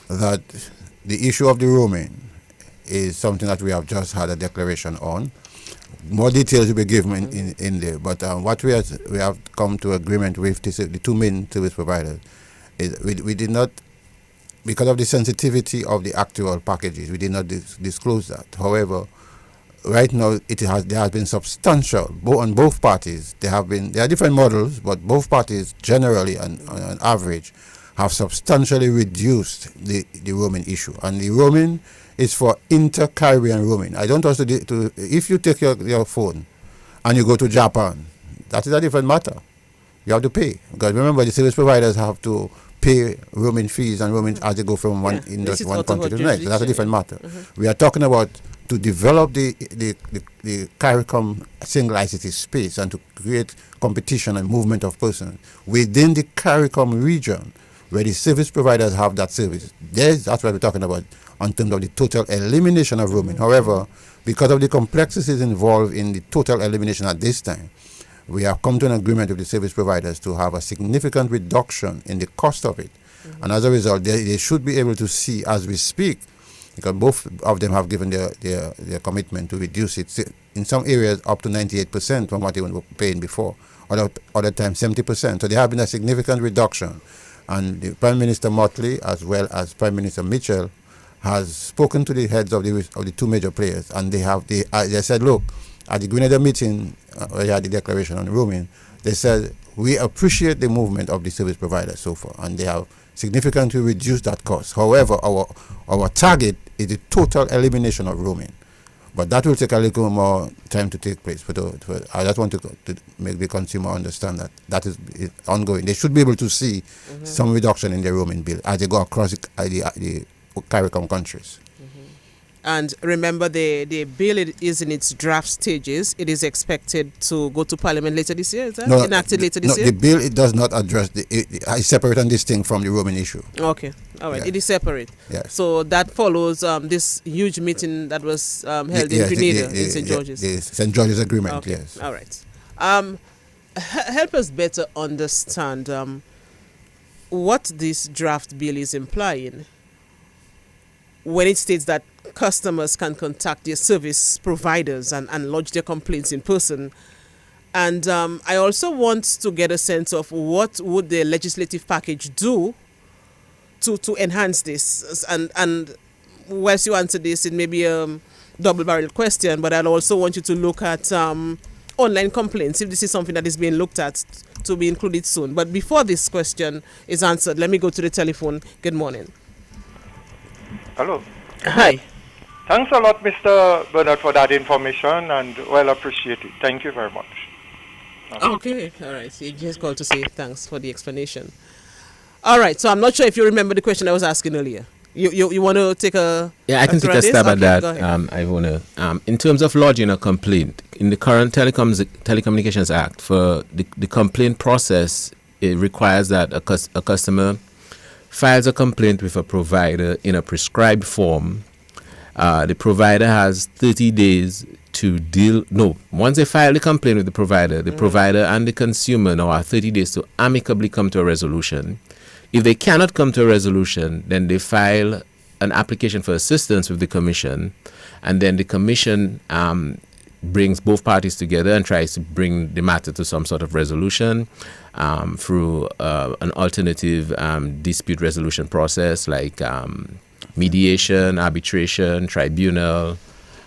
Speaker 2: that the issue of the roaming is something that we have just had a declaration on. More details will be given in there, but what we have come to agreement with the two main service providers is we did not, because of the sensitivity of the actual packages, we did not disclose that. However, right now there has been substantial on both parties. There are different models, but both parties generally on average have substantially reduced the roaming issue, and the roaming is for inter-Caribbean roaming. I don't want to if you take your phone and you go to Japan, that is a different matter. You have to pay, because remember the service providers have to pay roaming fees and roaming as they go from one country to the next. So that's a different matter. We are talking about to develop the CARICOM single ICT space and to create competition and movement of persons within the CARICOM region where the service providers have that service. That's what we're talking about in terms of the total elimination of roaming. However, because of the complexities involved in the total elimination at this time, we have come to an agreement with the service providers to have a significant reduction in the cost of it. And as a result, they should be able to see as we speak, because both of them have given their commitment to reduce it in some areas up to 98% from what they were paying before, other times 70%. So there have been a significant reduction. And the Prime Minister Motley, as well as Prime Minister Mitchell, has spoken to the heads of the two major players, and they said, look, at the Grenada meeting, where you had the declaration on roaming, they said, we appreciate the movement of the service providers so far, and they have significantly reduced that cost. However, our target is the total elimination of roaming. But that will take a little more time to take place. But I just want to make the consumer understand that is ongoing. They should be able to see some reduction in their roaming bill as they go across the CARICOM countries.
Speaker 1: And remember, the bill is in its draft stages. It is expected to go to Parliament later this year. Is that enacted later this year?
Speaker 2: The bill, it does not address it's separate and distinct from the roaming issue.
Speaker 1: Okay, all right.
Speaker 2: Yeah.
Speaker 1: It is separate.
Speaker 2: Yes.
Speaker 1: So that follows this huge meeting that was held in Grenada in St. George's.
Speaker 2: The St. George's Agreement.
Speaker 1: Okay.
Speaker 2: Yes.
Speaker 1: All right. Help us better understand what this draft bill is implying when it states that customers can contact their service providers and lodge their complaints in person. And I also want to get a sense of what would the legislative package do to enhance this. And whilst you answer this, it may be a double-barreled question, but I'll also want you to look at online complaints, if this is something that is being looked at to be included soon. But before this question is answered, let me go to the telephone. Good morning.
Speaker 5: Hello.
Speaker 1: Hi.
Speaker 5: Thanks a lot, Mr. Bernard, for that information, and well appreciated. Thank you very much.
Speaker 1: Okay, all right. So you just called to say thanks for the explanation. All right, so I'm not sure if you remember the question I was asking earlier. You want to take a...
Speaker 3: Yeah, I can take a stab at that.
Speaker 1: Go ahead.
Speaker 3: In terms of lodging a complaint, in the current Telecommunications Act, for the complaint process, it requires that a customer files a complaint with a provider in a prescribed form. The provider has 30 days to once they file the complaint with the provider and the consumer now have 30 days to amicably come to a resolution. If they cannot come to a resolution, then they file an application for assistance with the commission, and then the commission brings both parties together and tries to bring the matter to some sort of resolution through an alternative dispute resolution process like mediation, arbitration, tribunal,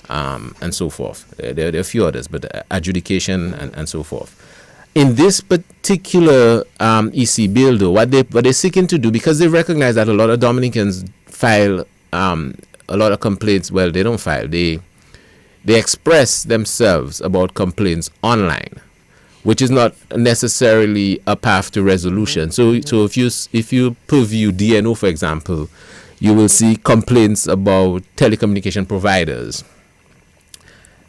Speaker 3: and so forth. There are a few others, but adjudication and so forth. In this particular EC bill, though, what they're seeking to do, because they recognize that a lot of Dominicans file a lot of complaints. Well, they don't file. They express themselves about complaints online, which is not necessarily a path to resolution. So if you purview DNO, for example, you will see complaints about telecommunication providers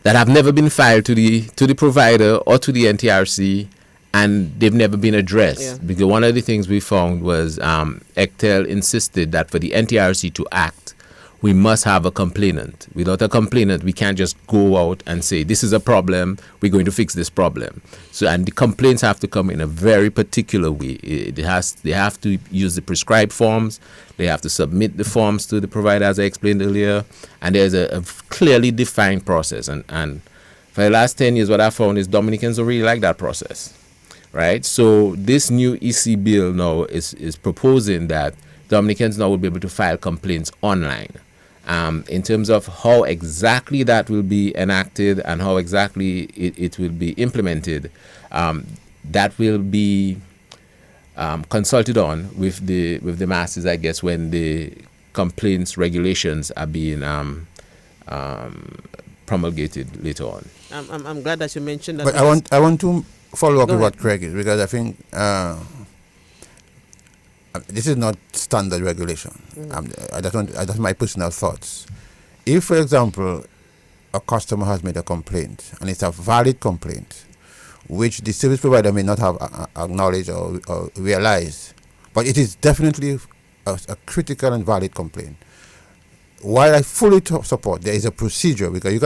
Speaker 3: that have never been filed to the provider or to the NTRC, and they've never been addressed.
Speaker 1: Yeah.
Speaker 3: Because one of the things we found was ECTEL insisted that for the NTRC to act, we must have a complainant. Without a complainant, we can't just go out and say, this is a problem, we're going to fix this problem. So, and the complaints have to come in a very particular way. They have to use the prescribed forms, they have to submit the forms to the provider, as I explained earlier, and there's a clearly defined process. And for the last 10 years, what I found is Dominicans don't really like that process, right? So this new EC bill now is proposing that Dominicans now will be able to file complaints online. In terms of how exactly that will be enacted and how exactly it will be implemented, that will be consulted on with the masses, I guess, when the complaints regulations are being promulgated later on.
Speaker 1: I'm glad that you mentioned that.
Speaker 2: But I want to follow up with what Craig is, because I think this is not standard regulation. That's my personal thoughts. If, for example, a customer has made a complaint and it's a valid complaint, which the service provider may not have acknowledged or realized, but it is definitely a critical and valid complaint. While I fully support, there is a procedure, because you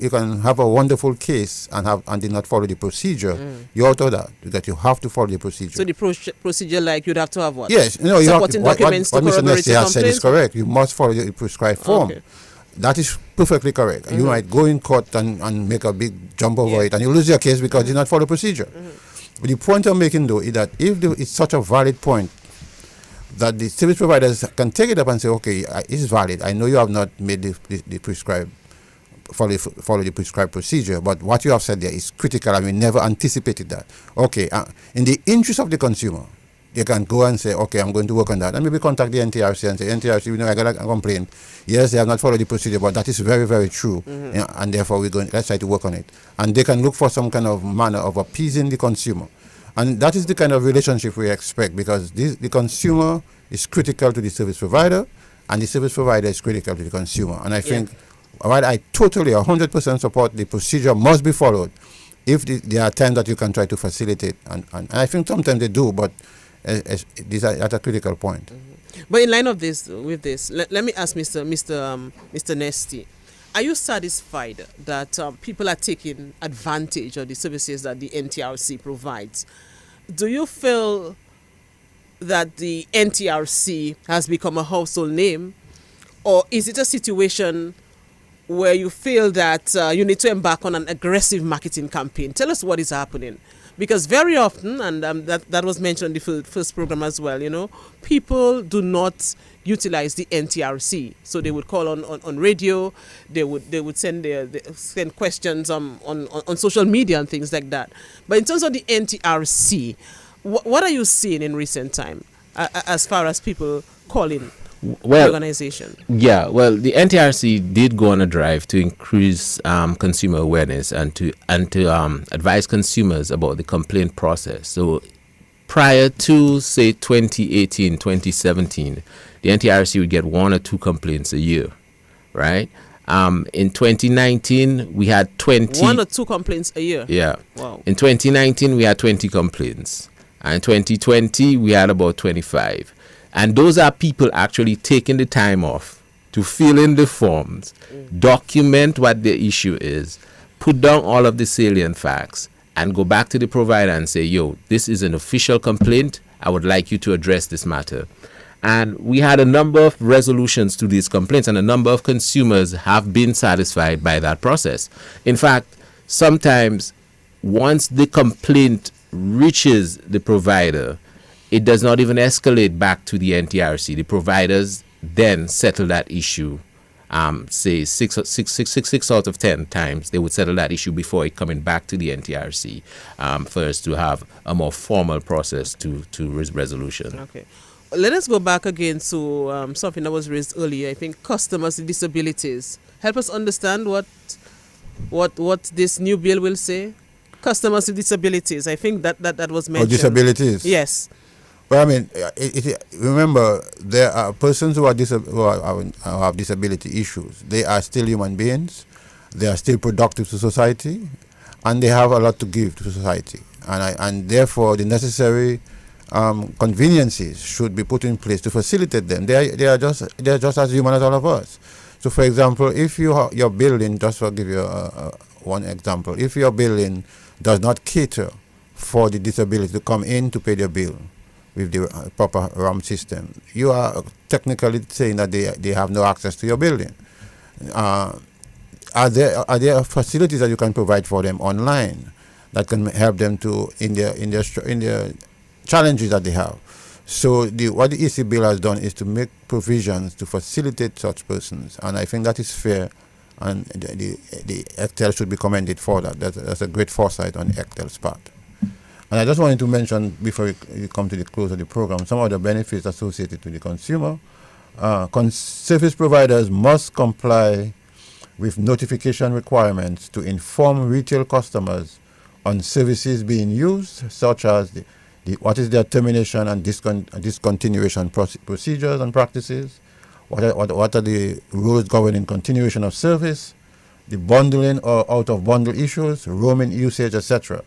Speaker 2: can have a wonderful case and did not follow the procedure. You're out of that, because you have to follow the procedure.
Speaker 1: So the procedure, like, you'd have to have what?
Speaker 2: Yes, you have to,
Speaker 1: documents
Speaker 2: what
Speaker 1: to
Speaker 2: Mr.
Speaker 1: corroborate
Speaker 2: Nesty
Speaker 1: your
Speaker 2: has said is correct. You must follow the prescribed form.
Speaker 1: Okay.
Speaker 2: That is perfectly correct. You might go in court and make a big jump over it, and you lose your case because you did not follow procedure. But the point I'm making, though, is that if it's such a valid point, that the service providers can take it up and say, okay, it's valid. I know you have not made the prescribed, follow the prescribed procedure, but what you have said there is critical, and we never anticipated that. Okay, in the interest of the consumer, they can go and say, okay, I'm going to work on that, and maybe contact the NTRC and say, NTRC, I got a complaint. Yes, they have not followed the procedure, but that is very, very true, and therefore let's try to work on it. And they can look for some kind of manner of appeasing the consumer. And that is the kind of relationship we expect, because the consumer is critical to the service provider, and the service provider is critical to the consumer. And I think, while I totally 100% support the procedure must be followed, if there are times that you can try to facilitate, and I think sometimes they do, but these are at a critical point.
Speaker 1: But in line of this, let me ask Mr. Nesty, are you satisfied that people are taking advantage of the services that the NTRC provides? Do you feel that the NTRC has become a household name, or is it a situation where you feel that you need to embark on an aggressive marketing campaign? Tell us what is happening. Because very often, and that was mentioned in the first program as well, people do not utilize the NTRC. So they would call on radio, they would send send questions on social media and things like that. But in terms of the NTRC, what are you seeing in recent time as far as people calling the organization?
Speaker 3: Yeah, well, the NTRC did go on a drive to increase consumer awareness and to advise consumers about the complaint process. So prior to, say, 2018, 2017, the NTRC would get 1 or 2 complaints a year, right? In 2019, we had 20...
Speaker 1: 1 or 2 complaints a year?
Speaker 3: Yeah.
Speaker 1: Wow.
Speaker 3: In 2019, we had 20 complaints. And in 2020, we had about 25. And those are people actually taking the time off to fill in the forms, document what the issue is, put down all of the salient facts, and go back to the provider and say, yo, this is an official complaint. I would like you to address this matter. And we had a number of resolutions to these complaints, and a number of consumers have been satisfied by that process. In fact, sometimes once the complaint reaches the provider, it does not even escalate back to the NTRC. The providers then settle that issue. Say 6 out of 10 times they would settle that issue before it coming back to the NTRC for us to have a more formal process to resolution.
Speaker 1: Okay. Let us go back again to something that was raised earlier. I think customers with disabilities. Help us understand what this new bill will say. Customers with disabilities. I think that was mentioned.
Speaker 2: Oh, disabilities?
Speaker 1: Yes.
Speaker 2: Well, I mean, remember, there are persons who have disability issues. They are still human beings. They are still productive to society. and they have a lot to give to society, and therefore the necessary conveniences should be put in place to facilitate them. They are just as human as all of us. So, for example, if your building, just to give you one example, if your building does not cater for the disability to come in to pay their bill with the proper RAM system, you are technically saying that they have no access to your building. Are there facilities that you can provide for them online that can help them to in their challenges that they have? So what the EC bill has done is to make provisions to facilitate such persons, and I think that is fair, and the ECTEL should be commended for that. That's a great foresight on ECTEL's part. And I just wanted to mention, before we come to the close of the program, some of the benefits associated to the consumer. Service providers must comply with notification requirements to inform retail customers on services being used, such as what is their termination and discontinuation procedures and practices, what are the rules governing continuation of service, the bundling or out-of-bundle issues, roaming usage, etc.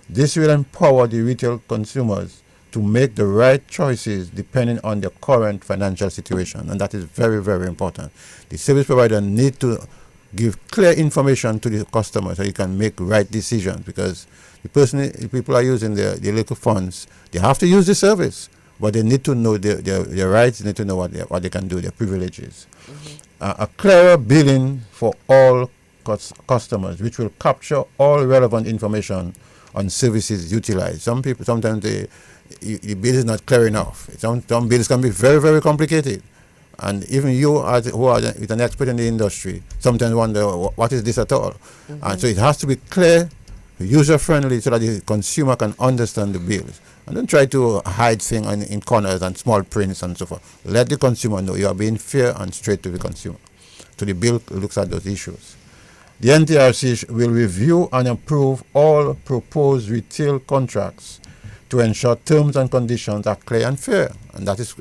Speaker 2: This will empower the retail consumers to make the right choices depending on their current financial situation, and that is very, very important. The service provider need to give clear information to the customer so you can make right decisions, because the people are using their little funds. They have to use the service, but they need to know their rights. They need to know what they can do, their privileges. A clearer billing for all customers, which will capture all relevant information on services utilized. Sometimes the bill is not clear enough. Some bills can be very, very complicated. And even you, who are with an expert in the industry, sometimes wonder, what is this at all? And so it has to be clear, user-friendly, so that the consumer can understand the bills. And don't try to hide things in corners and small prints and so forth. Let the consumer know you are being fair and straight to the consumer. So the bill looks at those issues. The NTRC will review and approve all proposed retail contracts to ensure terms and conditions are clear and fair. And that is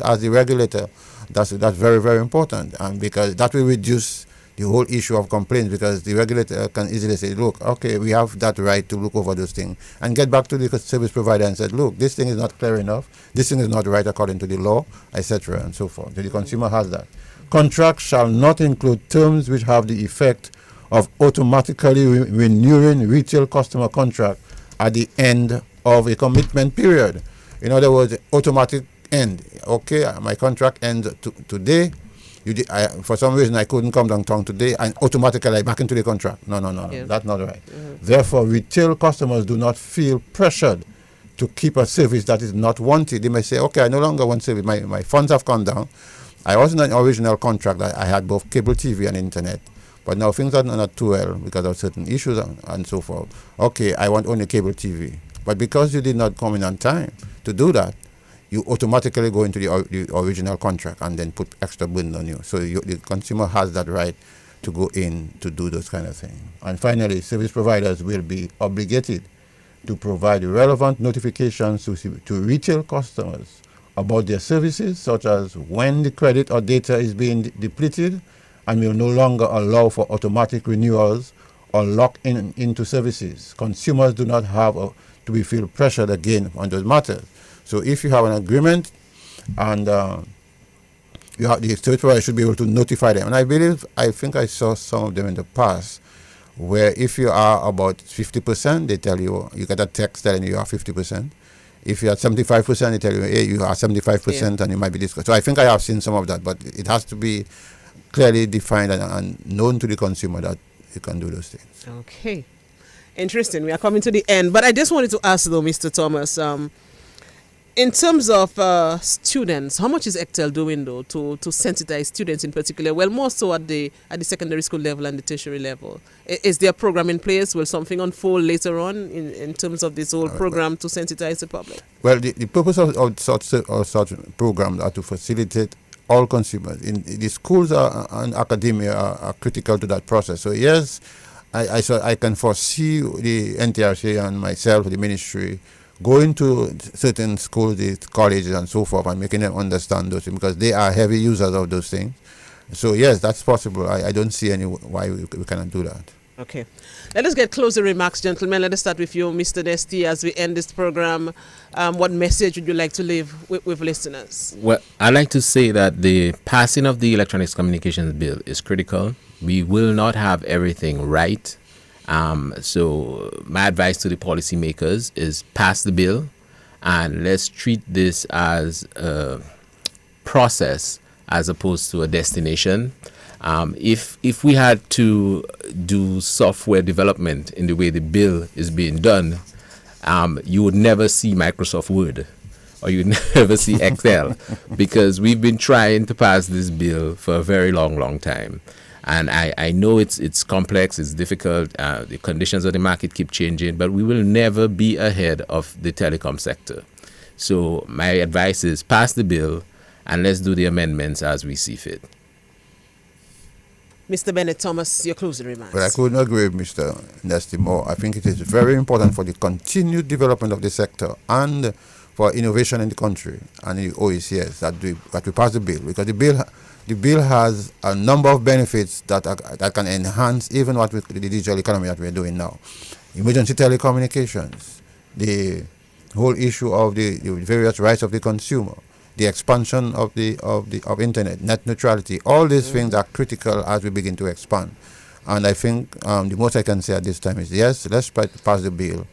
Speaker 2: as the regulator, that's very, very important, and because that will reduce the whole issue of complaints, because the regulator can easily say, look, okay, we have that right to look over those things and get back to the service provider and say, look, this thing is not clear enough, this thing is not right according to the law, etc. and so forth. So the consumer has that. Contracts shall not include terms which have the effect of automatically renewing retail customer contract at the end of a commitment period. In other words, automatic end. Okay, my contract ends today. For some reason I couldn't come downtown today, and automatically I back into the contract. No, yeah. That's not right. Therefore, retail customers do not feel pressured to keep a service that is not wanted. They may say, okay, I no longer want service. My funds have gone down. I was in an original contract that I had both cable TV and internet, but now things are not too well because of certain issues and so forth. Okay, I want only cable TV. But because you did not come in on time to do that, you automatically go into the original contract and then put extra burden on you. So the consumer has that right to go in to do those kind of things. And finally, service providers will be obligated to provide relevant notifications to retail customers about their services, such as when the credit or data is being depleted, and will no longer allow for automatic renewals or lock into services. Consumers do not have to feel pressured again on those matters. So if you have an agreement, and the service provider should be able to notify them. And I think I saw some of them in the past, where if you are about 50%, they tell you get a text telling you are 50%. If you're at 75%, they tell you, hey, you are 75%, and you might be discussed. So I think I have seen some of that, but it has to be clearly defined and known to the consumer that you can do those things.
Speaker 1: Okay. Interesting. We are coming to the end, but I just wanted to ask though, Mr. Thomas, in terms of students, how much is ECTEL doing though to sensitize students in particular? Well, more so at the secondary school level and the tertiary level. Is there a program in place? Will something unfold later on in terms of this whole program to sensitize the public?
Speaker 2: Well, the purpose of such programs are to facilitate all consumers. In the schools and academia are critical to that process. So yes, I can foresee the NTRC and myself, the ministry, going to certain schools, the colleges and so forth, and making them understand those things, because they are heavy users of those things. So yes, that's possible. I don't see any why we cannot do that.
Speaker 1: Okay. Let us get closer remarks, gentlemen. Let us start with you, Mr. Nesty, as we end this program. What message would you like to leave with listeners?
Speaker 3: Well, I'd like to say that the passing of the Electronic Communications Bill is critical. We will not have everything right. So my advice to the policymakers is pass the bill and let's treat this as a process as opposed to a destination. If we had to do software development in the way the bill is being done, you would never see Microsoft Word or you'd never see Excel because we've been trying to pass this bill for a very long time. And I know it's complex, it's difficult, the conditions of the market keep changing, but we will never be ahead of the telecom sector. So my advice is pass the bill and let's do the amendments as we see fit.
Speaker 1: Mr. Bennett Thomas, your closing remarks.
Speaker 2: But I couldn't agree with Mr. Nesty more. I think it is very important for the continued development of the sector and for innovation in the country and the OECS that we pass the bill, because the bill has a number of benefits that can enhance even what with the digital economy that we're doing now. Emergency telecommunications, the whole issue of the various rights of the consumer, the expansion of internet, net neutrality, all these things are critical as we begin to expand. And I think the most I can say at this time is yes, let's pass the bill,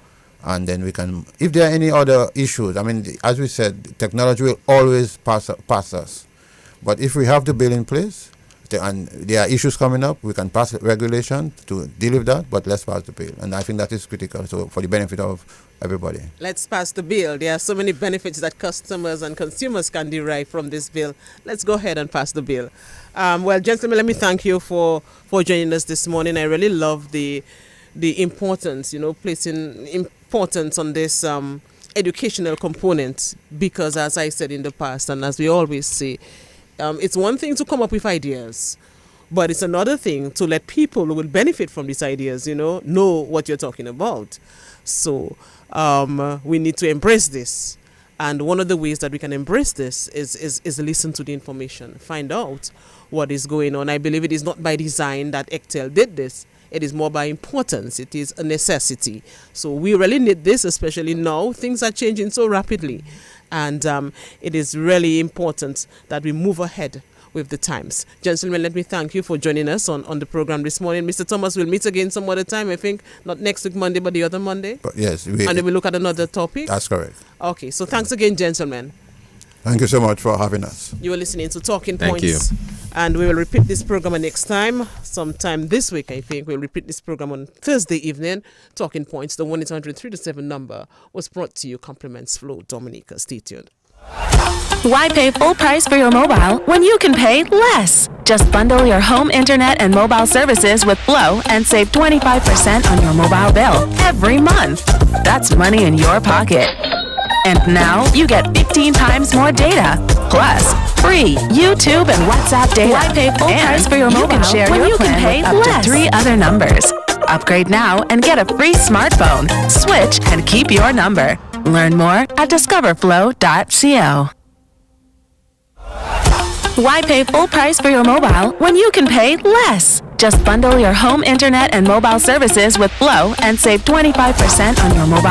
Speaker 2: and then we can. If there are any other issues, I mean, as we said, technology will always pass us. But if we have the bill in place, and there are issues coming up, we can pass regulation to deal with that, but let's pass the bill. And I think that is critical, so for the benefit of everybody.
Speaker 1: Let's pass the bill. There are so many benefits that customers and consumers can derive from this bill. Let's go ahead and pass the bill. Well, gentlemen, let me thank you for joining us this morning. I really love the importance, placing importance on this educational component, because as I said in the past, and as we always say, it's one thing to come up with ideas, but it's another thing to let people who will benefit from these ideas, know what you're talking about. So we need to embrace this. And one of the ways that we can embrace this is listen to the information, find out what is going on. I believe it is not by design that ECTEL did this. It is more by importance. It is a necessity. So we really need this, especially now. Things are changing so rapidly. And it is really important that we move ahead with the times. Gentlemen, let me thank you for joining us on the program this morning. Mr. Thomas, we'll meet again some other time. I think not next week Monday, but the other Monday.
Speaker 2: But yes.
Speaker 1: And then we'll look at another topic.
Speaker 2: That's correct.
Speaker 1: Okay, so thanks again, gentlemen.
Speaker 2: Thank you so much for having us.
Speaker 1: You are listening to Talking
Speaker 3: Thank
Speaker 1: Points.
Speaker 3: you.
Speaker 1: And we will repeat this program next time, sometime this week, I think. We'll repeat this program on Thursday evening. Talking Points, the 1-800-327 number, was brought to you. Compliments Flo Dominica. Stay tuned.
Speaker 4: Why pay full price for your mobile when you can pay less? Just bundle your home internet and mobile services with Flow and save 25% on your mobile bill every month. That's money in your pocket. And now you get 15 times more data, plus free YouTube and WhatsApp data. Why pay full price for your mobile you can share when your you plan can pay with up less? to 3 other numbers. Upgrade now and get a free smartphone. Switch and keep your number. Learn more at discoverflow.co. Why pay full price for your mobile when you can pay less? Just bundle your home internet and mobile services with Flow and save 25% on your mobile